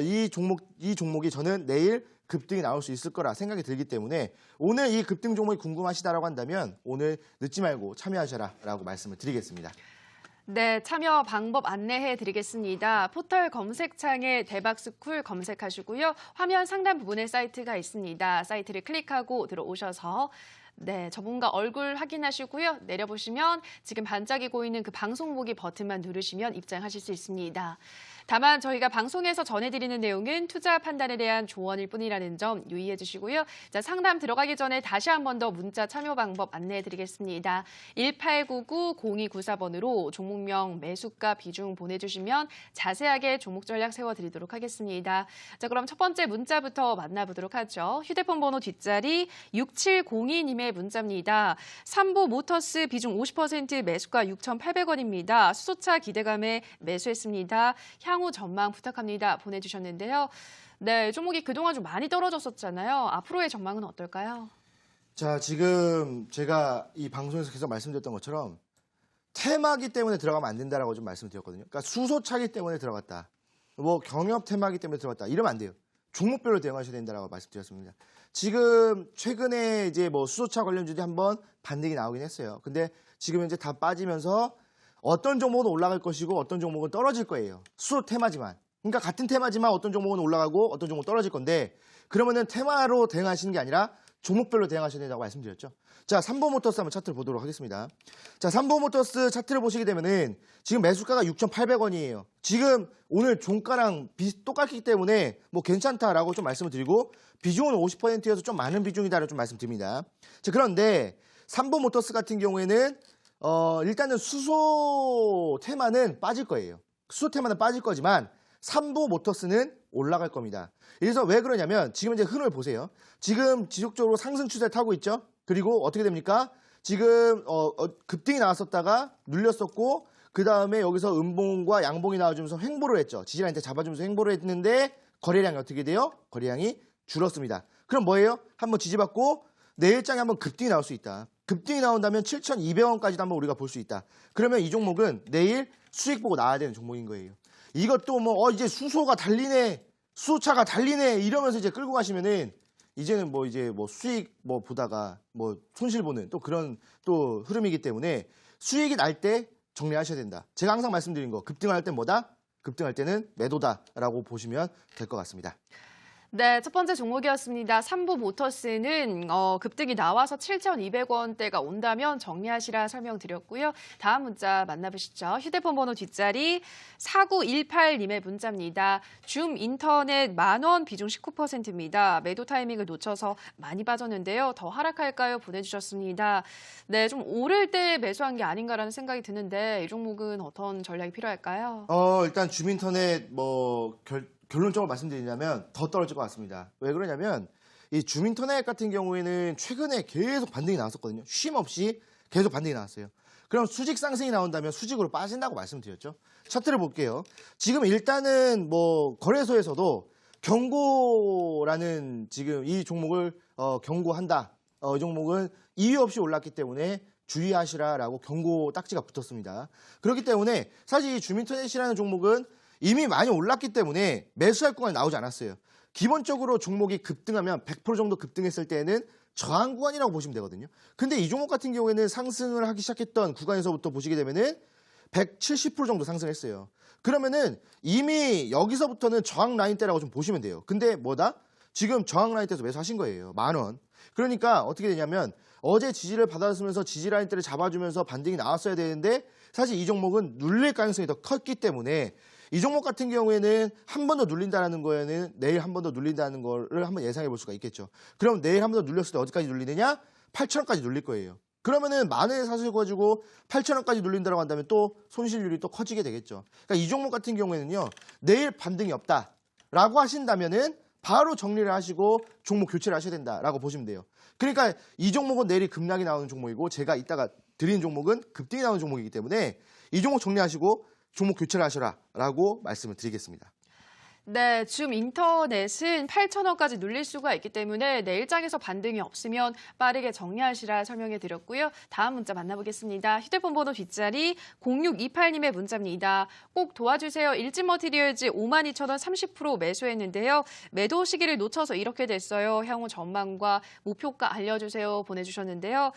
이 종목이 저는 내일 급등이 나올 수 있을 거라 생각이 들기 때문에 오늘 이 급등 종목이 궁금하시다라고 한다면 오늘 늦지 말고 참여하셔라라고 말씀을 드리겠습니다. 네, 참여 방법 안내해 드리겠습니다. 포털 검색창에 대박스쿨 검색하시고요. 화면 상단 부분에 사이트가 있습니다. 사이트를 클릭하고 들어오셔서 네, 전문가 얼굴 확인하시고요. 내려보시면 지금 반짝이고 있는 그 방송 보기 버튼만 누르시면 입장하실 수 있습니다. 다만 저희가 방송에서 전해드리는 내용은 투자 판단에 대한 조언일 뿐이라는 점 유의해 주시고요. 자, 상담 들어가기 전에 다시 한 번 더 문자 참여 방법 안내해 드리겠습니다. 1899-0294번으로 종목명, 매수가, 비중 보내주시면 자세하게 종목 전략 세워드리도록 하겠습니다. 자, 그럼 첫 번째 문자부터 만나보도록 하죠. 휴대폰 번호 뒷자리 6702님의 문자입니다. 삼보 모터스 비중 50% 매수가 6,800원입니다. 수소차 기대감에 매수했습니다. 향후 전망 부탁합니다. 보내주셨는데요. 네, 종목이 그동안 좀 많이 떨어졌었잖아요. 앞으로의 전망은 어떨까요? 자, 지금 제가 이 방송에서 계속 말씀드렸던 것처럼 테마기 때문에 들어가면 안 된다라고 좀 말씀드렸거든요. 그러니까 수소차기 때문에 들어갔다. 뭐 경협 테마기 때문에 들어갔다. 이러면 안 돼요. 종목별로 대응하셔야 된다라고 말씀드렸습니다. 지금 최근에 이제 뭐 수소차 관련주들이 한번 반등이 나오긴 했어요. 근데 지금 이제 다 빠지면서 어떤 종목은 올라갈 것이고 어떤 종목은 떨어질 거예요. 수소 테마지만. 그러니까 같은 테마지만 어떤 종목은 올라가고 어떤 종목은 떨어질 건데 그러면은 테마로 대응하시는 게 아니라 종목별로 대응하셔야 된다고 말씀드렸죠. 자, 삼보모터스 한번 차트를 보도록 하겠습니다. 자, 삼보모터스 차트를 보시게 되면은 지금 매수가가 6,800원이에요. 지금 오늘 종가랑 똑같기 때문에 뭐 괜찮다라고 좀 말씀을 드리고 비중은 50%여서 좀 많은 비중이다라고 좀 말씀드립니다. 자, 그런데 삼보모터스 같은 경우에는 일단은 수소 테마는 빠질 거예요. 수소 테마는 빠질 거지만 삼보 모터스는 올라갈 겁니다. 그래서 왜 그러냐면 지금 이제 흐름을 보세요. 지금 지속적으로 상승 추세를 타고 있죠. 그리고 어떻게 됩니까? 지금 급등이 나왔었다가 눌렸었고 그 다음에 여기서 음봉과 양봉이 나와주면서 횡보를 했죠. 지지라인한테 잡아주면서 횡보를 했는데 거래량이 어떻게 돼요? 거래량이 줄었습니다. 그럼 뭐예요? 한번 지지받고 내일장에 한번 급등이 나올 수 있다. 급등이 나온다면 7,200원까지도 한번 우리가 볼 수 있다. 그러면 이 종목은 내일 수익 보고 나와야 되는 종목인 거예요. 이것도 뭐 이제 수소가 달리네, 수소차가 달리네 이러면서 이제 끌고 가시면은 이제는 뭐 이제 뭐 수익 뭐 보다가 뭐 손실 보는 또 그런 또 흐름이기 때문에 수익이 날 때 정리하셔야 된다. 제가 항상 말씀드린 거 급등할 때 뭐다? 급등할 때는 매도다라고 보시면 될 것 같습니다. 네, 첫 번째 종목이었습니다. 삼보 모터스는 급등이 나와서 7,200원대가 온다면 정리하시라 설명드렸고요. 다음 문자 만나보시죠. 휴대폰 번호 뒷자리 4918님의 문자입니다. 줌 인터넷 만원 비중 19%입니다. 매도 타이밍을 놓쳐서 많이 빠졌는데요. 더 하락할까요? 보내주셨습니다. 네, 좀 오를 때 매수한 게 아닌가라는 생각이 드는데 이 종목은 어떤 전략이 필요할까요? 일단 줌 인터넷 결론적으로 말씀드리자면 더 떨어질 것 같습니다. 왜 그러냐면 이 줌인터넷 같은 경우에는 최근에 계속 반등이 나왔었거든요. 쉼 없이 계속 반등이 나왔어요. 그럼 수직 상승이 나온다면 수직으로 빠진다고 말씀드렸죠. 차트를 볼게요. 지금 일단은 뭐 거래소에서도 경고라는 지금 이 종목을 경고한다. 이 종목은 이유 없이 올랐기 때문에 주의하시라라고 경고 딱지가 붙었습니다. 그렇기 때문에 사실 이 줌인터넷이라는 종목은 이미 많이 올랐기 때문에 매수할 구간이 나오지 않았어요. 기본적으로 종목이 급등하면 100% 정도 급등했을 때는 저항 구간이라고 보시면 되거든요. 근데 이 종목 같은 경우에는 상승을 하기 시작했던 구간에서부터 보시게 되면은 170% 정도 상승했어요. 그러면은 이미 여기서부터는 저항 라인대라고 좀 보시면 돼요. 근데 뭐다? 지금 저항 라인대에서 매수하신 거예요. 10,000원. 그러니까 어떻게 되냐면 어제 지지를 받았으면서 지지 라인대를 잡아주면서 반등이 나왔어야 되는데 사실 이 종목은 눌릴 가능성이 더 컸기 때문에 이 종목 같은 경우에는 한 번 더 눌린다는 거에는 내일 한 번 더 눌린다는 거를 한번 예상해 볼 수가 있겠죠. 그럼 내일 한 번 더 눌렸을 때 어디까지 눌리느냐? 8,000원까지 눌릴 거예요. 그러면은 10,000원에 사셔가지고 8,000원까지 눌린다고 한다면 또 손실률이 또 커지게 되겠죠. 그러니까 이 종목 같은 경우에는요. 내일 반등이 없다라고 하신다면은 바로 정리를 하시고 종목 교체를 하셔야 된다라고 보시면 돼요. 그러니까 이 종목은 내일이 급락이 나오는 종목이고 제가 이따가 드리는 종목은 급등이 나오는 종목이기 때문에 이 종목 정리하시고 종목 교체를 하셔라라고 말씀을 드리겠습니다. 네, 줌 인터넷은 8,000원까지 눌릴 수가 있기 때문에 내일장에서 반등이 없으면 빠르게 정리하시라 설명해 드렸고요. 다음 문자 만나보겠습니다. 휴대폰 번호 뒷자리 0628님의 문자입니다. 꼭 도와주세요. 일진머티리얼즈 52,000원 30% 매수했는데요. 매도 시기를 놓쳐서 이렇게 됐어요. 향후 전망과 목표가 알려주세요. 보내주셨는데요.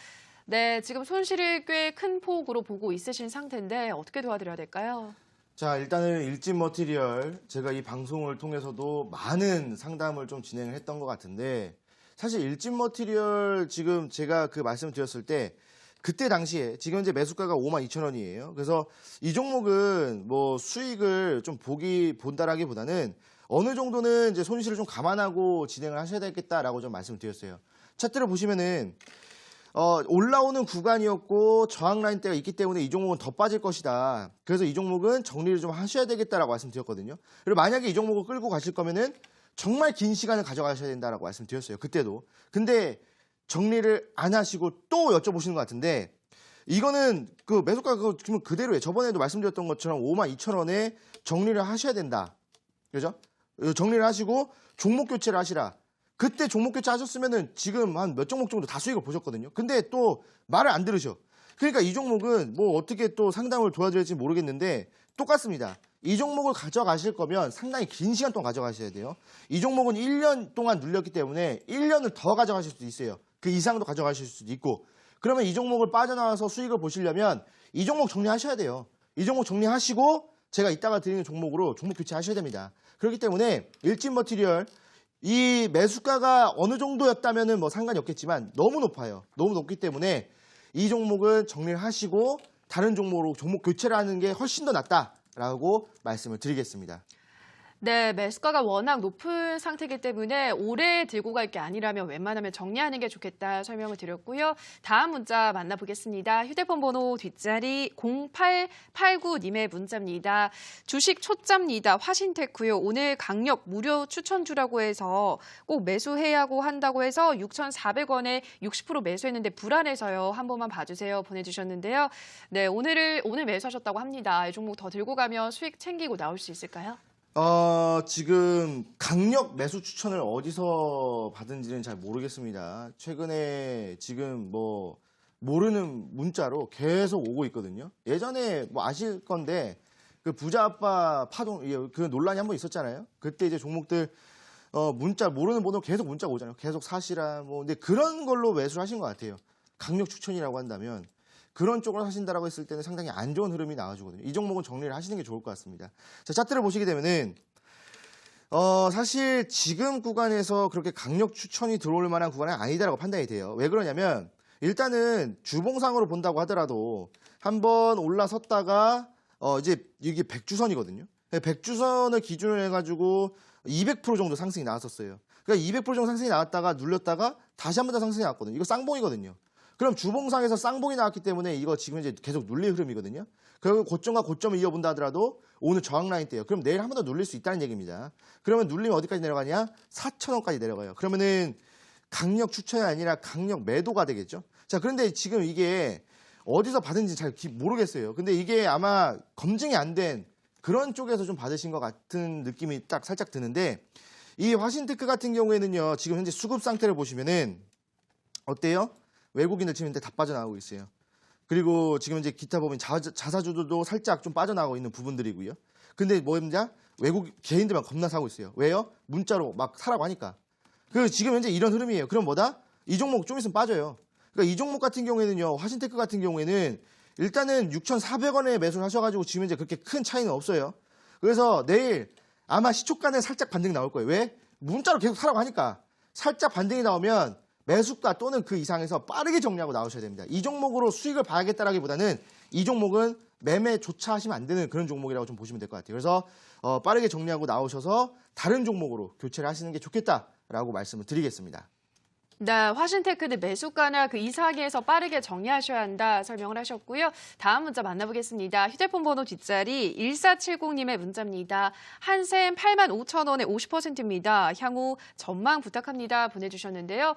네, 지금 손실을 꽤 큰 폭으로 보고 있으신 상태인데 어떻게 도와드려야 될까요? 자, 일단은 일진 머티리얼 제가 이 방송을 통해서도 많은 상담을 좀 진행을 했던 것 같은데 사실 일진 머티리얼 지금 제가 그 말씀을 드렸을 때 그때 당시에 지금 이제 매수가가 52,000원이에요. 그래서 이 종목은 뭐 수익을 좀 본다라기보다는 어느 정도는 이제 손실을 좀 감안하고 진행을 하셔야 되겠다라고 좀 말씀을 드렸어요. 차트를 보시면은 올라오는 구간이었고 저항 라인대가 있기 때문에 이 종목은 더 빠질 것이다. 그래서 이 종목은 정리를 좀 하셔야 되겠다라고 말씀드렸거든요. 그리고 만약에 이 종목을 끌고 가실 거면은 정말 긴 시간을 가져가셔야 된다라고 말씀드렸어요. 그때도. 근데 정리를 안 하시고 또 여쭤보시는 것 같은데 이거는 그 매수가가 그대로예요. 저번에도 말씀드렸던 것처럼 52,000원에 정리를 하셔야 된다. 그죠? 정리를 하시고 종목 교체를 하시라. 그때 종목 교체 하셨으면은 지금 한 몇 종목 정도 다 수익을 보셨거든요. 근데 또 말을 안 들으셔. 그러니까 이 종목은 뭐 어떻게 또 상담을 도와드릴지 모르겠는데 똑같습니다. 이 종목을 가져가실 거면 상당히 긴 시간 동안 가져가셔야 돼요. 이 종목은 1년 동안 눌렸기 때문에 1년을 더 가져가실 수도 있어요. 그 이상도 가져가실 수도 있고. 그러면 이 종목을 빠져나와서 수익을 보시려면 이 종목 정리하셔야 돼요. 이 종목 정리하시고 제가 이따가 드리는 종목으로 종목 교체하셔야 됩니다. 그렇기 때문에 일진 머티리얼 이 매수가가 어느 정도였다면은 뭐 상관이 없겠지만 너무 높아요. 너무 높기 때문에 이 종목은 정리를 하시고 다른 종목으로 종목 교체를 하는 게 훨씬 더 낫다라고 말씀을 드리겠습니다. 네, 매수가가 워낙 높은 상태이기 때문에 오래 들고 갈 게 아니라면 웬만하면 정리하는 게 좋겠다 설명을 드렸고요. 다음 문자 만나보겠습니다. 휴대폰 번호 뒷자리 0889님의 문자입니다. 주식 초짜입니다. 화신테크요. 오늘 강력 무료 추천주라고 해서 꼭 매수해야고 한다고 해서 6,400원에 60% 매수했는데 불안해서요. 한 번만 봐주세요. 보내주셨는데요. 네, 오늘 매수하셨다고 합니다. 이 종목 더 들고 가면 수익 챙기고 나올 수 있을까요? 지금 강력 매수 추천을 어디서 받은지는 잘 모르겠습니다. 최근에 지금 뭐 모르는 문자로 계속 오고 있거든요. 예전에 뭐 아실 건데 그 부자 아빠 파동 그 논란이 한번 있었잖아요. 그때 이제 종목들 문자 모르는 번호 계속 문자가 오잖아요. 계속 사시라 뭐 근데 그런 걸로 매수를 하신 것 같아요. 강력 추천이라고 한다면 그런 쪽으로 하신다라고 했을 때는 상당히 안 좋은 흐름이 나와주거든요. 이 종목은 정리를 하시는 게 좋을 것 같습니다. 자, 차트를 보시게 되면은 사실 지금 구간에서 그렇게 강력 추천이 들어올 만한 구간은 아니다라고 판단이 돼요. 왜 그러냐면 일단은 주봉상으로 본다고 하더라도 한번 올라섰다가 이제 이게 백주선이거든요. 백주선을 기준으로 해가지고 200% 정도 상승이 나왔었어요. 그러니까 200% 정도 상승이 나왔다가 눌렸다가 다시 한 번 더 상승이 나왔거든요. 이거 쌍봉이거든요. 그럼 주봉상에서 쌍봉이 나왔기 때문에 이거 지금 이제 계속 눌릴 흐름이거든요. 그리고 고점과 고점을 이어본다 하더라도 오늘 저항 라인 때요. 그럼 내일 한 번 더 눌릴 수 있다는 얘기입니다. 그러면 눌리면 어디까지 내려가냐? 4,000원까지 내려가요. 그러면은 강력 추천이 아니라 강력 매도가 되겠죠. 자, 그런데 지금 이게 어디서 받은지 잘 모르겠어요. 근데 이게 아마 검증이 안 된 그런 쪽에서 좀 받으신 것 같은 느낌이 딱 살짝 드는데 이 화신테크 같은 경우에는요. 지금 현재 수급 상태를 보시면은 어때요? 외국인들 치는데 다 빠져나가고 있어요. 그리고 지금 이제 기타 보면 자사주들도 살짝 좀 빠져나가고 있는 부분들이고요. 근데 뭐냐? 외국 개인들만 겁나 사고 있어요. 왜요? 문자로 막 사라고 하니까. 그 지금 현재 이런 흐름이에요. 그럼 뭐다? 이 종목 좀 있으면 빠져요. 그러니까 이 종목 같은 경우에는요. 화신테크 같은 경우에는 일단은 6,400원에 매수를 하셔가지고 지금 이제 그렇게 큰 차이는 없어요. 그래서 내일 아마 시초가는 살짝 반등이 나올 거예요. 왜? 문자로 계속 사라고 하니까. 살짝 반등이 나오면 매수가 또는 그 이상에서 빠르게 정리하고 나오셔야 됩니다. 이 종목으로 수익을 봐야겠다라기보다는 이 종목은 매매조차 하시면 안 되는 그런 종목이라고 좀 보시면 될 것 같아요. 그래서 빠르게 정리하고 나오셔서 다른 종목으로 교체를 하시는 게 좋겠다라고 말씀을 드리겠습니다. 네, 화신테크는 매수가나 그 이사기에서 빠르게 정리하셔야 한다 설명을 하셨고요. 다음 문자 만나보겠습니다. 휴대폰 번호 뒷자리 1470님의 문자입니다. 한샘 85,000원에 50%입니다. 향후 전망 부탁합니다 보내주셨는데요.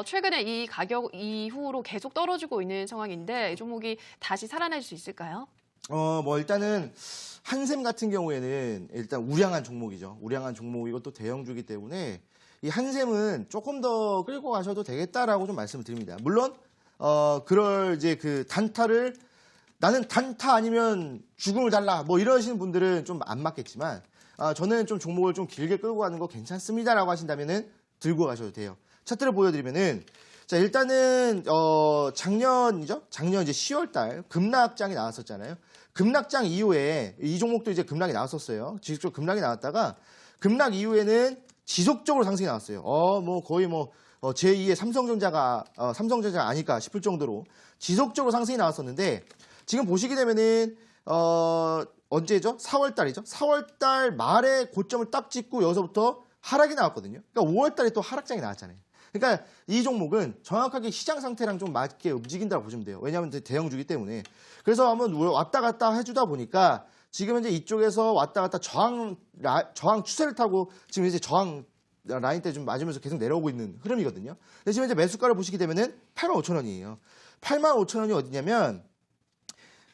최근에 이 가격 이후로 계속 떨어지고 있는 상황인데 이 종목이 다시 살아날 수 있을까요? 뭐 일단은 한샘 같은 경우에는 일단 우량한 종목이죠. 우량한 종목이고 또 대형주기 때문에 이 한샘은 조금 더 끌고 가셔도 되겠다라고 좀 말씀을 드립니다. 물론 그럴 이제 그 단타를 나는 단타 아니면 죽음을 달라 뭐 이러시는 분들은 좀 안 맞겠지만 저는 좀 종목을 좀 길게 끌고 가는 거 괜찮습니다라고 하신다면은 들고 가셔도 돼요. 차트를 보여드리면은 자 일단은 작년이죠. 작년 이제 10월달 급락장이 나왔었잖아요. 급락장 이후에 이 종목도 이제 급락이 나왔었어요. 지속적으로 급락이 나왔다가 급락 이후에는 지속적으로 상승이 나왔어요. 뭐 거의 뭐 제2의 삼성전자가 아닐까 싶을 정도로 지속적으로 상승이 나왔었는데 지금 보시게 되면은 언제죠? 4월 달이죠. 4월 달 말에 고점을 딱 찍고 여기서부터 하락이 나왔거든요. 그러니까 5월 달에 또 하락장이 나왔잖아요. 그러니까 이 종목은 정확하게 시장 상태랑 좀 맞게 움직인다고 보시면 돼요. 왜냐하면 대형주기 때문에. 그래서 한번 왔다 갔다 해주다 보니까 지금 이제 이쪽에서 왔다 갔다 저항 추세를 타고 지금 이제 저항 라인 때 좀 맞으면서 계속 내려오고 있는 흐름이거든요. 근데 지금 이제 매수가를 보시게 되면은 85,000원이에요. 85,000원이 어디냐면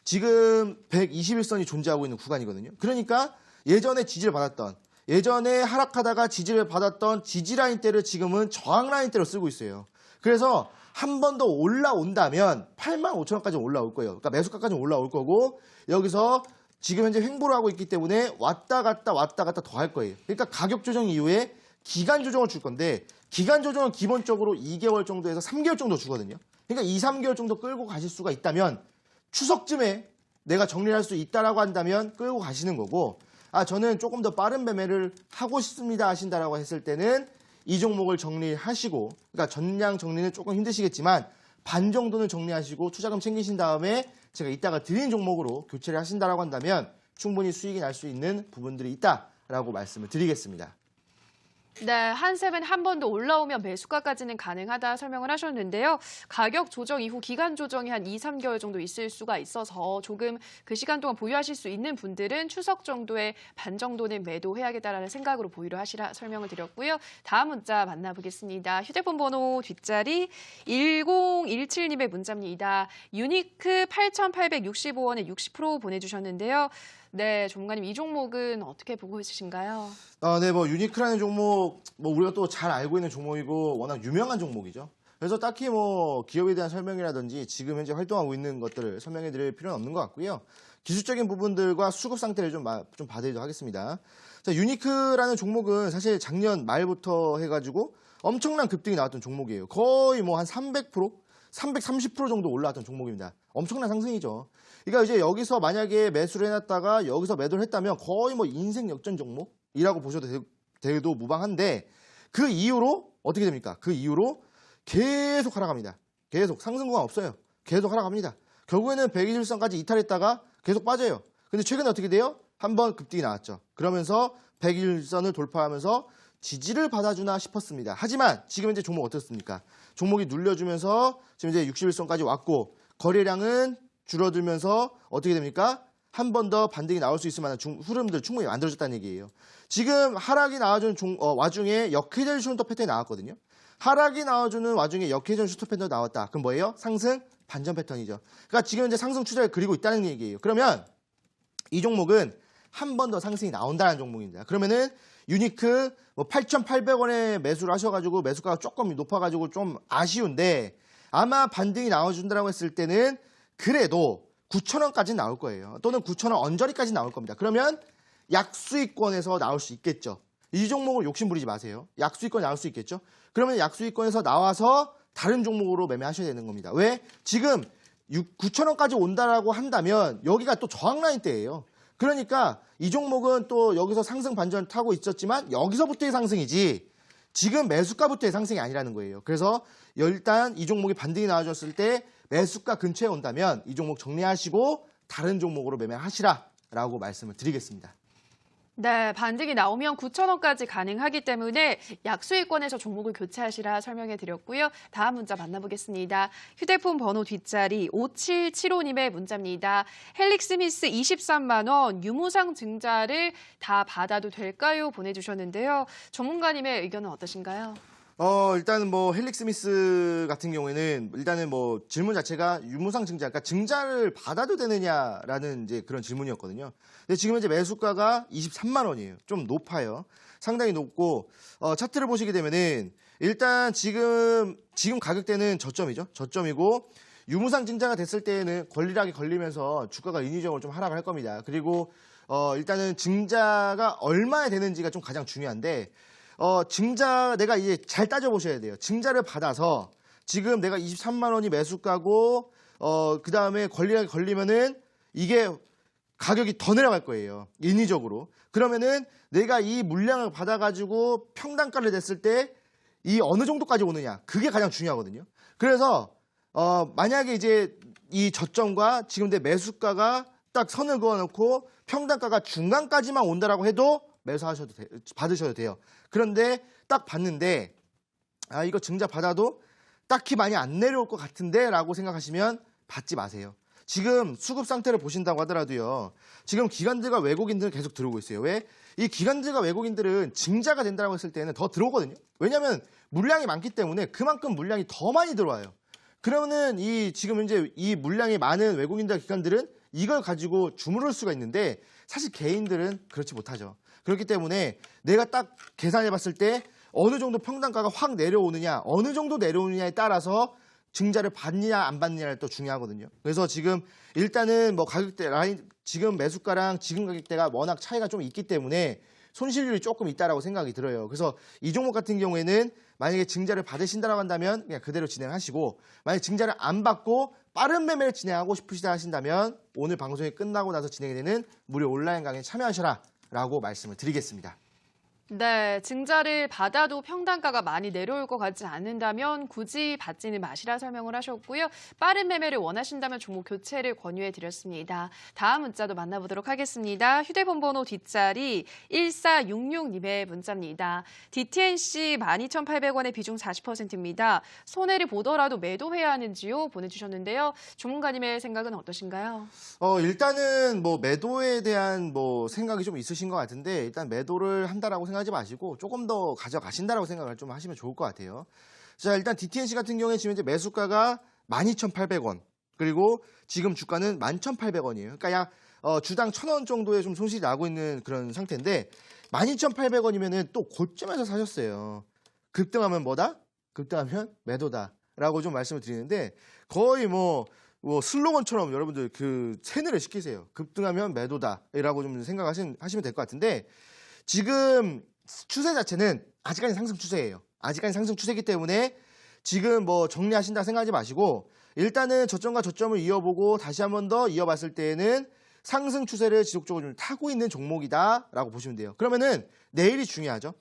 지금 121선이 존재하고 있는 구간이거든요. 그러니까 예전에 지지를 받았던 예전에 하락하다가 지지를 받았던 지지 라인대를 지금은 저항 라인대로 쓰고 있어요. 그래서 한 번 더 올라온다면 85,000원까지 올라올 거예요. 그러니까 매수가까지 올라올 거고 여기서 지금 현재 횡보를 하고 있기 때문에 왔다 갔다 더 할 거예요. 그러니까 가격 조정 이후에 기간 조정을 줄 건데 기간 조정은 기본적으로 2개월 정도에서 3개월 정도 주거든요. 그러니까 2, 3개월 정도 끌고 가실 수가 있다면 추석쯤에 내가 정리를 할 수 있다라고 한다면 끌고 가시는 거고 저는 조금 더 빠른 매매를 하고 싶습니다 하신다라고 했을 때는 이 종목을 정리하시고 그러니까 전량 정리는 조금 힘드시겠지만 반 정도는 정리하시고 투자금 챙기신 다음에 제가 이따가 드린 종목으로 교체를 하신다라고 한다면 충분히 수익이 날 수 있는 부분들이 있다라고 말씀을 드리겠습니다. 네, 한샘은 한 번 더 올라오면 매수가까지는 가능하다 설명을 하셨는데요. 가격 조정 이후 기간 조정이 한 2, 3개월 정도 있을 수가 있어서 조금 그 시간 동안 보유하실 수 있는 분들은 추석 정도에 반 정도는 매도해야겠다라는 생각으로 보유를 하시라 설명을 드렸고요. 다음 문자 만나보겠습니다. 휴대폰 번호 뒷자리 1017님의 문자입니다. 유니크 8,865원에 60% 보내주셨는데요. 네, 전문가님 이 종목은 어떻게 보고 있으신가요? 네, 뭐 유니크라는 종목, 뭐 우리가 또 잘 알고 있는 종목이고 워낙 유명한 종목이죠. 그래서 딱히 뭐 기업에 대한 설명이라든지 지금 현재 활동하고 있는 것들을 설명해 드릴 필요는 없는 것 같고요. 기술적인 부분들과 수급 상태를 좀 봐드리도록 하겠습니다. 자, 유니크라는 종목은 사실 작년 말부터 해가지고 엄청난 급등이 나왔던 종목이에요. 거의 뭐 한 300%, 330% 정도 올라왔던 종목입니다. 엄청난 상승이죠. 그러니까 이제 여기서 만약에 매수를 해놨다가 여기서 매도를 했다면 거의 뭐 인생 역전 종목이라고 보셔도 돼도 무방한데 그 이후로 어떻게 됩니까? 그 이후로 계속 하락합니다. 계속 상승 구간 없어요. 계속 하락합니다. 결국에는 121선까지 이탈했다가 계속 빠져요. 근데 최근에 어떻게 돼요? 한번 급등이 나왔죠. 그러면서 121선을 돌파하면서 지지를 받아주나 싶었습니다. 하지만 지금 이제 종목 어떻습니까? 종목이 눌려주면서 지금 이제 61선까지 왔고 거래량은 줄어들면서 어떻게 됩니까? 한 번 더 반등이 나올 수 있을 만한 흐름들 충분히 만들어졌다는 얘기예요. 지금 하락이 나와준 와중에 역회전 슈터 패턴이 나왔거든요. 하락이 나와주는 와중에 역회전 슈터 패턴이 나왔다. 그럼 뭐예요? 상승 반전 패턴이죠. 그러니까 지금 이제 상승 추세를 그리고 있다는 얘기예요. 그러면 이 종목은 한 번 더 상승이 나온다는 종목입니다. 그러면은 유니크 뭐 8,800원에 매수를 하셔가지고 매수가가 조금 높아가지고 좀 아쉬운데 아마 반등이 나와준다고 했을 때는 그래도 9,000원까지 나올 거예요. 또는 9,000원 언저리까지 나올 겁니다. 그러면 약수익권에서 나올 수 있겠죠. 이 종목을 욕심 부리지 마세요. 약수익권 나올 수 있겠죠. 그러면 약수익권에서 나와서 다른 종목으로 매매하셔야 되는 겁니다. 왜? 지금 9,000원까지 온다라고 한다면 여기가 또 저항 라인대예요. 그러니까 이 종목은 또 여기서 상승 반전 타고 있었지만 여기서부터의 상승이지 지금 매수가부터의 상승이 아니라는 거예요. 그래서 일단 이 종목이 반등이 나와줬을 때 매수가 근처에 온다면 이 종목 정리하시고 다른 종목으로 매매하시라라고 말씀을 드리겠습니다. 네, 반등이 나오면 9,000원까지 가능하기 때문에 약수익권에서 종목을 교체하시라 설명해 드렸고요. 다음 문자 만나보겠습니다. 휴대폰 번호 뒷자리 5775님의 문자입니다. 헬릭스미스 23만 원 유무상 증자를 다 받아도 될까요? 보내주셨는데요. 전문가님의 의견은 어떠신가요? 일단은 뭐 헬릭 스미스 같은 경우에는 일단은 뭐 질문 자체가 유무상 증자, 그러니까 증자를 받아도 되느냐라는 이제 그런 질문이었거든요. 근데 지금 현재 매수가가 23만 원이에요. 좀 높아요. 상당히 높고 차트를 보시게 되면은 일단 지금 가격대는 저점이죠. 저점이고 유무상 증자가 됐을 때에는 권리락이 걸리면서 주가가 인위적으로 좀 하락을 할 겁니다. 그리고 일단은 증자가 얼마에 되는지가 좀 가장 중요한데 증자 내가 이제 잘 따져보셔야 돼요. 증자를 받아서 지금 내가 23만 원이 매수가고 그다음에 권리락이 걸리면은 이게 가격이 더 내려갈 거예요. 인위적으로. 그러면은 내가 이 물량을 받아가지고 평단가를 냈을 때 이 어느 정도까지 오느냐. 그게 가장 중요하거든요. 그래서 만약에 이제 이 저점과 지금 내 매수가가 딱 선을 그어놓고 평단가가 중간까지만 온다라고 해도 받으셔도 돼요. 그런데 딱 봤는데 이거 증자 받아도 딱히 많이 안 내려올 것 같은데 라고 생각하시면 받지 마세요. 지금 수급 상태를 보신다고 하더라도요. 지금 기관들과 외국인들은 계속 들어오고 있어요. 왜? 이 기관들과 외국인들은 증자가 된다고 했을 때는 더 들어오거든요. 왜냐하면 물량이 많기 때문에 그만큼 물량이 더 많이 들어와요. 그러면은 지금 현재 이 물량이 많은 외국인들과 기관들은 이걸 가지고 주무를 수가 있는데 사실 개인들은 그렇지 못하죠. 그렇기 때문에 내가 딱 계산해 봤을 때 어느 정도 평단가가 확 내려오느냐, 어느 정도 내려오느냐에 따라서 증자를 받느냐 안 받느냐가 또 중요하거든요. 그래서 지금 일단은 뭐 가격대 라인 지금 매수가랑 지금 가격대가 워낙 차이가 좀 있기 때문에 손실률이 조금 있다라고 생각이 들어요. 그래서 이 종목 같은 경우에는 만약에 증자를 받으신다고 한다면 그냥 그대로 진행하시고 만약에 증자를 안 받고 빠른 매매를 진행하고 싶으시다 하신다면 오늘 방송이 끝나고 나서 진행이 되는 무료 온라인 강의에 참여하셔라 라고 말씀을 드리겠습니다. 네, 증자를 받아도 평단가가 많이 내려올 것 같지 않는다면 굳이 받지는 마시라 설명을 하셨고요. 빠른 매매를 원하신다면 종목 교체를 권유해 드렸습니다. 다음 문자도 만나보도록 하겠습니다. 휴대폰 번호 뒷자리 1466님의 문자입니다. DTNC 12,800원의 비중 40%입니다. 손해를 보더라도 매도해야 하는지요? 보내주셨는데요. 전문가님의 생각은 어떠신가요? 일단은 뭐 매도에 대한 뭐 생각이 좀 있으신 것 같은데 일단 매도를 한다라고 생각하지 마시고 조금 더 가져가신다라고 생각을 좀 하시면 좋을 것 같아요. 자, 일단 DTNC 같은 경우에 지금 이제 매수가가 12,800원 그리고 지금 주가는 11,800원이에요. 그러니까 약 주당 1,000원 정도의 좀 손실이 나고 있는 그런 상태인데 12,800원이면은 또 고점에서 사셨어요. 급등하면 뭐다? 급등하면 매도다라고 좀 말씀을 드리는데 거의 뭐 슬로건처럼 여러분들 그 세뇌를 시키세요. 급등하면 매도다라고 좀 생각하시면 될 것 같은데 지금 추세 자체는 아직까지 상승 추세예요. 아직까지 상승 추세이기 때문에 지금 뭐 정리하신다 생각하지 마시고 일단은 저점과 저점을 이어보고 다시 한 번 더 이어봤을 때에는 상승 추세를 지속적으로 좀 타고 있는 종목이다라고 보시면 돼요. 그러면은 내일이 중요하죠.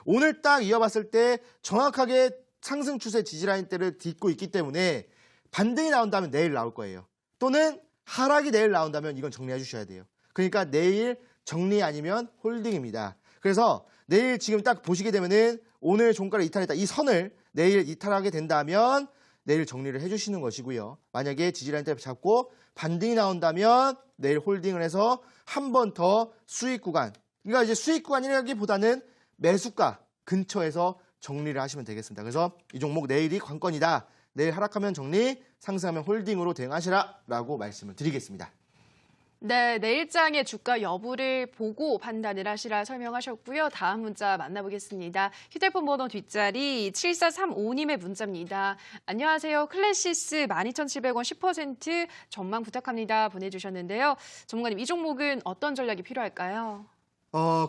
오늘 딱 이어봤을 때 정확하게 상승 추세 지지라인대를 딛고 있기 때문에 반등이 나온다면 내일 나올 거예요. 또는 하락이 내일 나온다면 이건 정리해 주셔야 돼요. 그러니까 내일 정리 아니면 홀딩입니다. 그래서 내일 지금 딱 보시게 되면은 오늘 종가를 이탈했다. 이 선을 내일 이탈하게 된다면 내일 정리를 해주시는 것이고요. 만약에 지지라인대 잡고 반등이 나온다면 내일 홀딩을 해서 한 번 더 수익 구간. 그러니까 이제 수익 구간이라기보다는 매수가 근처에서 정리를 하시면 되겠습니다. 그래서 이 종목 내일이 관건이다. 내일 하락하면 정리, 상승하면 홀딩으로 대응하시라라고 말씀을 드리겠습니다. 네, 내일장의 주가 여부를 보고 판단을 하시라 설명하셨고요. 다음 문자 만나보겠습니다. 휴대폰 번호 뒷자리 7435님의 문자입니다. 안녕하세요. 클래시스 12,700원 10% 전망 부탁합니다. 보내주셨는데요. 전문가님, 이 종목은 어떤 전략이 필요할까요?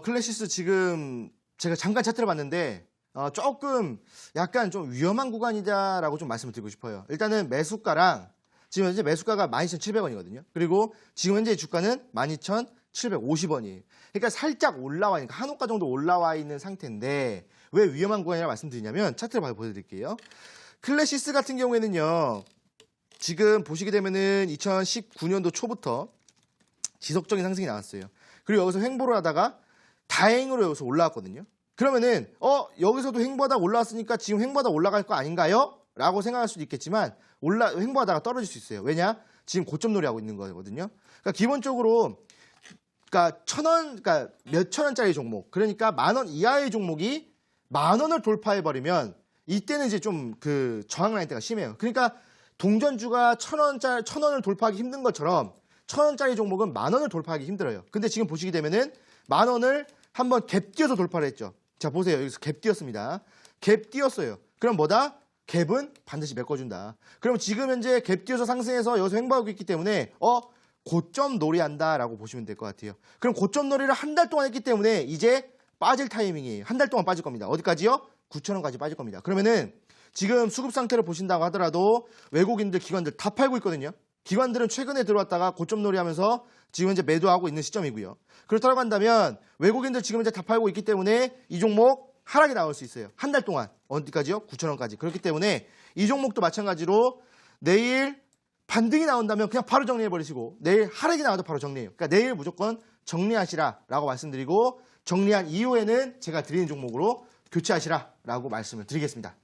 클래시스 지금 제가 잠깐 차트를 봤는데 조금 약간 좀 위험한 구간이다라고 좀 말씀을 드리고 싶어요. 일단은 매수가랑 지금 현재 매수가가 12,700원이거든요. 그리고 지금 현재 주가는 12,750원이에요. 그러니까 살짝 올라와 있는, 한호가 정도 올라와 있는 상태인데 왜 위험한 구간이라고 말씀드리냐면 차트를 보여드릴게요. 클래시스 같은 경우에는요. 지금 보시게 되면은 2019년도 초부터 지속적인 상승이 나왔어요. 그리고 여기서 횡보를 하다가 다행으로 여기서 올라왔거든요. 그러면은 여기서도 횡보하다가 올라왔으니까 지금 횡보하다 올라갈 거 아닌가요? 라고 생각할 수도 있겠지만 횡보하다가 떨어질 수 있어요. 왜냐? 지금 고점 놀이하고 있는 거거든요. 그러니까 기본적으로 그러니까 그러니까 몇천 원짜리 종목, 그러니까 10,000원 이하의 종목이 10,000원을 돌파해 버리면 이때는 이제 좀 그 저항 라인 때가 심해요. 그러니까 동전주가 1,000원을 돌파하기 힘든 것처럼 1,000원짜리 종목은 10,000원을 돌파하기 힘들어요. 근데 지금 보시게 되면은 10,000원을 한번 갭 띄어서 돌파를 했죠. 자, 보세요. 여기서 갭 띄었습니다. 갭 띄었어요. 그럼 뭐다? 갭은 반드시 메꿔준다. 그럼 지금 현재 갭 띄어서 상승해서 여기서 횡보하고 있기 때문에 고점 놀이한다라고 보시면 될 것 같아요. 그럼 고점 놀이를 한 달 동안 했기 때문에 이제 빠질 타이밍이에요. 한 달 동안 빠질 겁니다. 어디까지요? 9,000원까지 빠질 겁니다. 그러면은 지금 수급 상태를 보신다고 하더라도 외국인들, 기관들 다 팔고 있거든요. 기관들은 최근에 들어왔다가 고점 놀이 하면서 지금 현재 매도하고 있는 시점이고요. 그렇다고 한다면 외국인들 지금 현재 다 팔고 있기 때문에 이 종목 하락이 나올 수 있어요. 한 달 동안. 어디까지요? 9,000원까지. 그렇기 때문에 이 종목도 마찬가지로 내일 반등이 나온다면 그냥 바로 정리해버리시고 내일 하락이 나와도 바로 정리해요. 그러니까 내일 무조건 정리하시라라고 말씀드리고 정리한 이후에는 제가 드리는 종목으로 교체하시라라고 말씀을 드리겠습니다.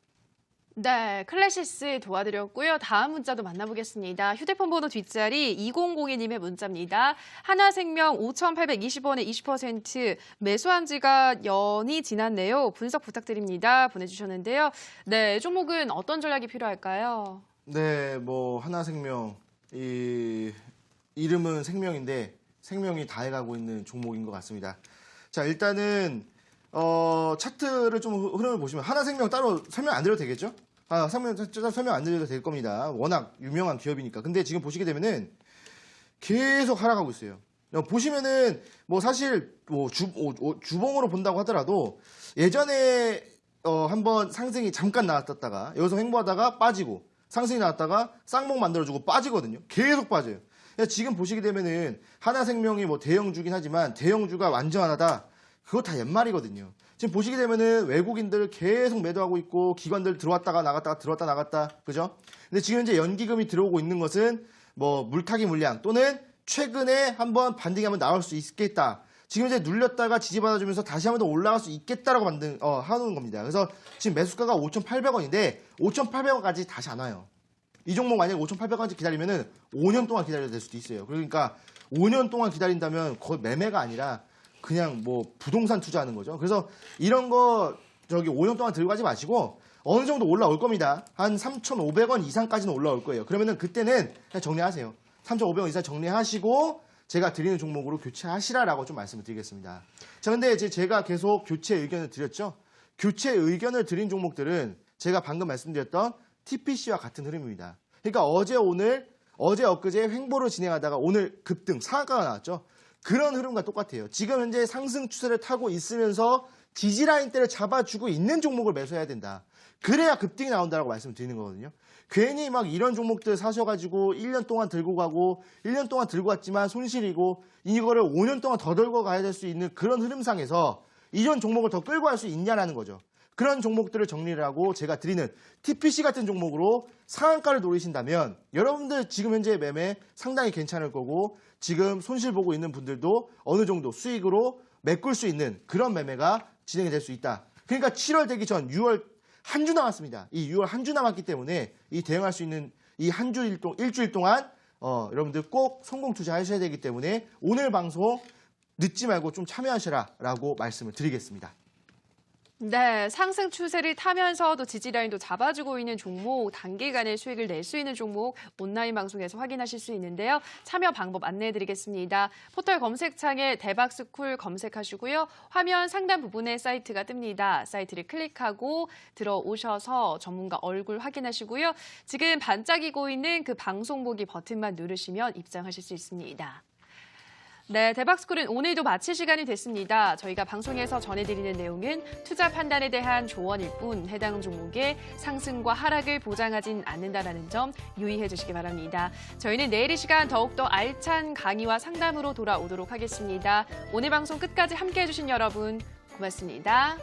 네, 클래시스 도와드렸고요. 다음 문자도 만나보겠습니다. 휴대폰 번호 뒷자리 2002님의 문자입니다. 하나생명 5,820원에 20% 매수한 지가 연이 지났네요. 분석 부탁드립니다. 보내주셨는데요. 네, 종목은 어떤 전략이 필요할까요? 네, 뭐 하나생명 이 이름은 생명인데 생명이 다 해가고 있는 종목인 것 같습니다. 자, 일단은 차트를 좀 흐름을 보시면 하나생명 따로 설명 안 드려도 되겠죠? 설명 안 드려도 될 겁니다. 워낙 유명한 기업이니까. 근데 지금 보시게 되면은 계속 하락하고 있어요. 보시면은 뭐 사실 뭐 주봉으로 본다고 하더라도 예전에 한번 상승이 잠깐 나왔다가 여기서 횡보하다가 빠지고 상승이 나왔다가 쌍봉 만들어주고 빠지거든요. 계속 빠져요. 지금 보시게 되면은 하나생명이 뭐 대형주긴 하지만 대형주가 완전하다. 그거 다 옛말이거든요. 지금 보시게 되면은 외국인들 계속 매도하고 있고 기관들 들어왔다가 나갔다가 들어왔다 나갔다. 그죠? 근데 지금 현재 연기금이 들어오고 있는 것은 뭐 물타기 물량 또는 최근에 한번 반등이 한번 나올 수 있겠다. 지금 이제 눌렸다가 지지받아주면서 다시 한번 더 올라갈 수 있겠다라고 하는 겁니다. 그래서 지금 매수가가 5,800원인데 5,800원까지 다시 안 와요. 이 종목 만약에 5,800원까지 기다리면은 5년 동안 기다려야 될 수도 있어요. 그러니까 5년 동안 기다린다면 거의 매매가 아니라 그냥 뭐 부동산 투자하는 거죠. 그래서 이런 거 5년 동안 들고 가지 마시고 어느 정도 올라올 겁니다. 한 3,500원 이상까지는 올라올 거예요. 그러면은 그때는 그냥 정리하세요. 3,500원 이상 정리하시고 제가 드리는 종목으로 교체하시라라고 좀 말씀을 드리겠습니다. 자, 근데 이제 제가 계속 교체 의견을 드렸죠. 교체 의견을 드린 종목들은 제가 방금 말씀드렸던 TPC와 같은 흐름입니다. 그러니까 어제 엊그제 횡보를 진행하다가 오늘 급등 상한가가 나왔죠. 그런 흐름과 똑같아요. 지금 현재 상승 추세를 타고 있으면서 지지라인대를 잡아주고 있는 종목을 매수해야 된다. 그래야 급등이 나온다고 말씀을 드리는 거거든요. 괜히 막 이런 종목들 사셔가지고 1년 동안 들고 가고 1년 동안 들고 왔지만 손실이고 이거를 5년 동안 더 들고 가야 될 수 있는 그런 흐름상에서 이런 종목을 더 끌고 갈 수 있냐라는 거죠. 그런 종목들을 정리를 하고 제가 드리는 TPC 같은 종목으로 상한가를 노리신다면 여러분들 지금 현재 매매 상당히 괜찮을 거고 지금 손실 보고 있는 분들도 어느 정도 수익으로 메꿀 수 있는 그런 매매가 진행이 될 수 있다. 그러니까 7월 되기 전 6월 한 주 남았습니다. 이 6월 한 주 남았기 때문에 이 대응할 수 있는 이 한 주 일주일 동안 여러분들 꼭 성공 투자하셔야 되기 때문에 오늘 방송 늦지 말고 좀 참여하시라라고 말씀을 드리겠습니다. 네, 상승 추세를 타면서도 지지라인도 잡아주고 있는 종목, 단기간에 수익을 낼 수 있는 종목 온라인 방송에서 확인하실 수 있는데요. 참여 방법 안내해드리겠습니다. 포털 검색창에 대박스쿨 검색하시고요. 화면 상단 부분에 사이트가 뜹니다. 사이트를 클릭하고 들어오셔서 전문가 얼굴 확인하시고요. 지금 반짝이고 있는 그 방송 보기 버튼만 누르시면 입장하실 수 있습니다. 네, 대박스쿨은 오늘도 마칠 시간이 됐습니다. 저희가 방송에서 전해드리는 내용은 투자 판단에 대한 조언일 뿐 해당 종목의 상승과 하락을 보장하진 않는다는 점 유의해 주시기 바랍니다. 저희는 내일 이 시간 더욱더 알찬 강의와 상담으로 돌아오도록 하겠습니다. 오늘 방송 끝까지 함께해 주신 여러분 고맙습니다.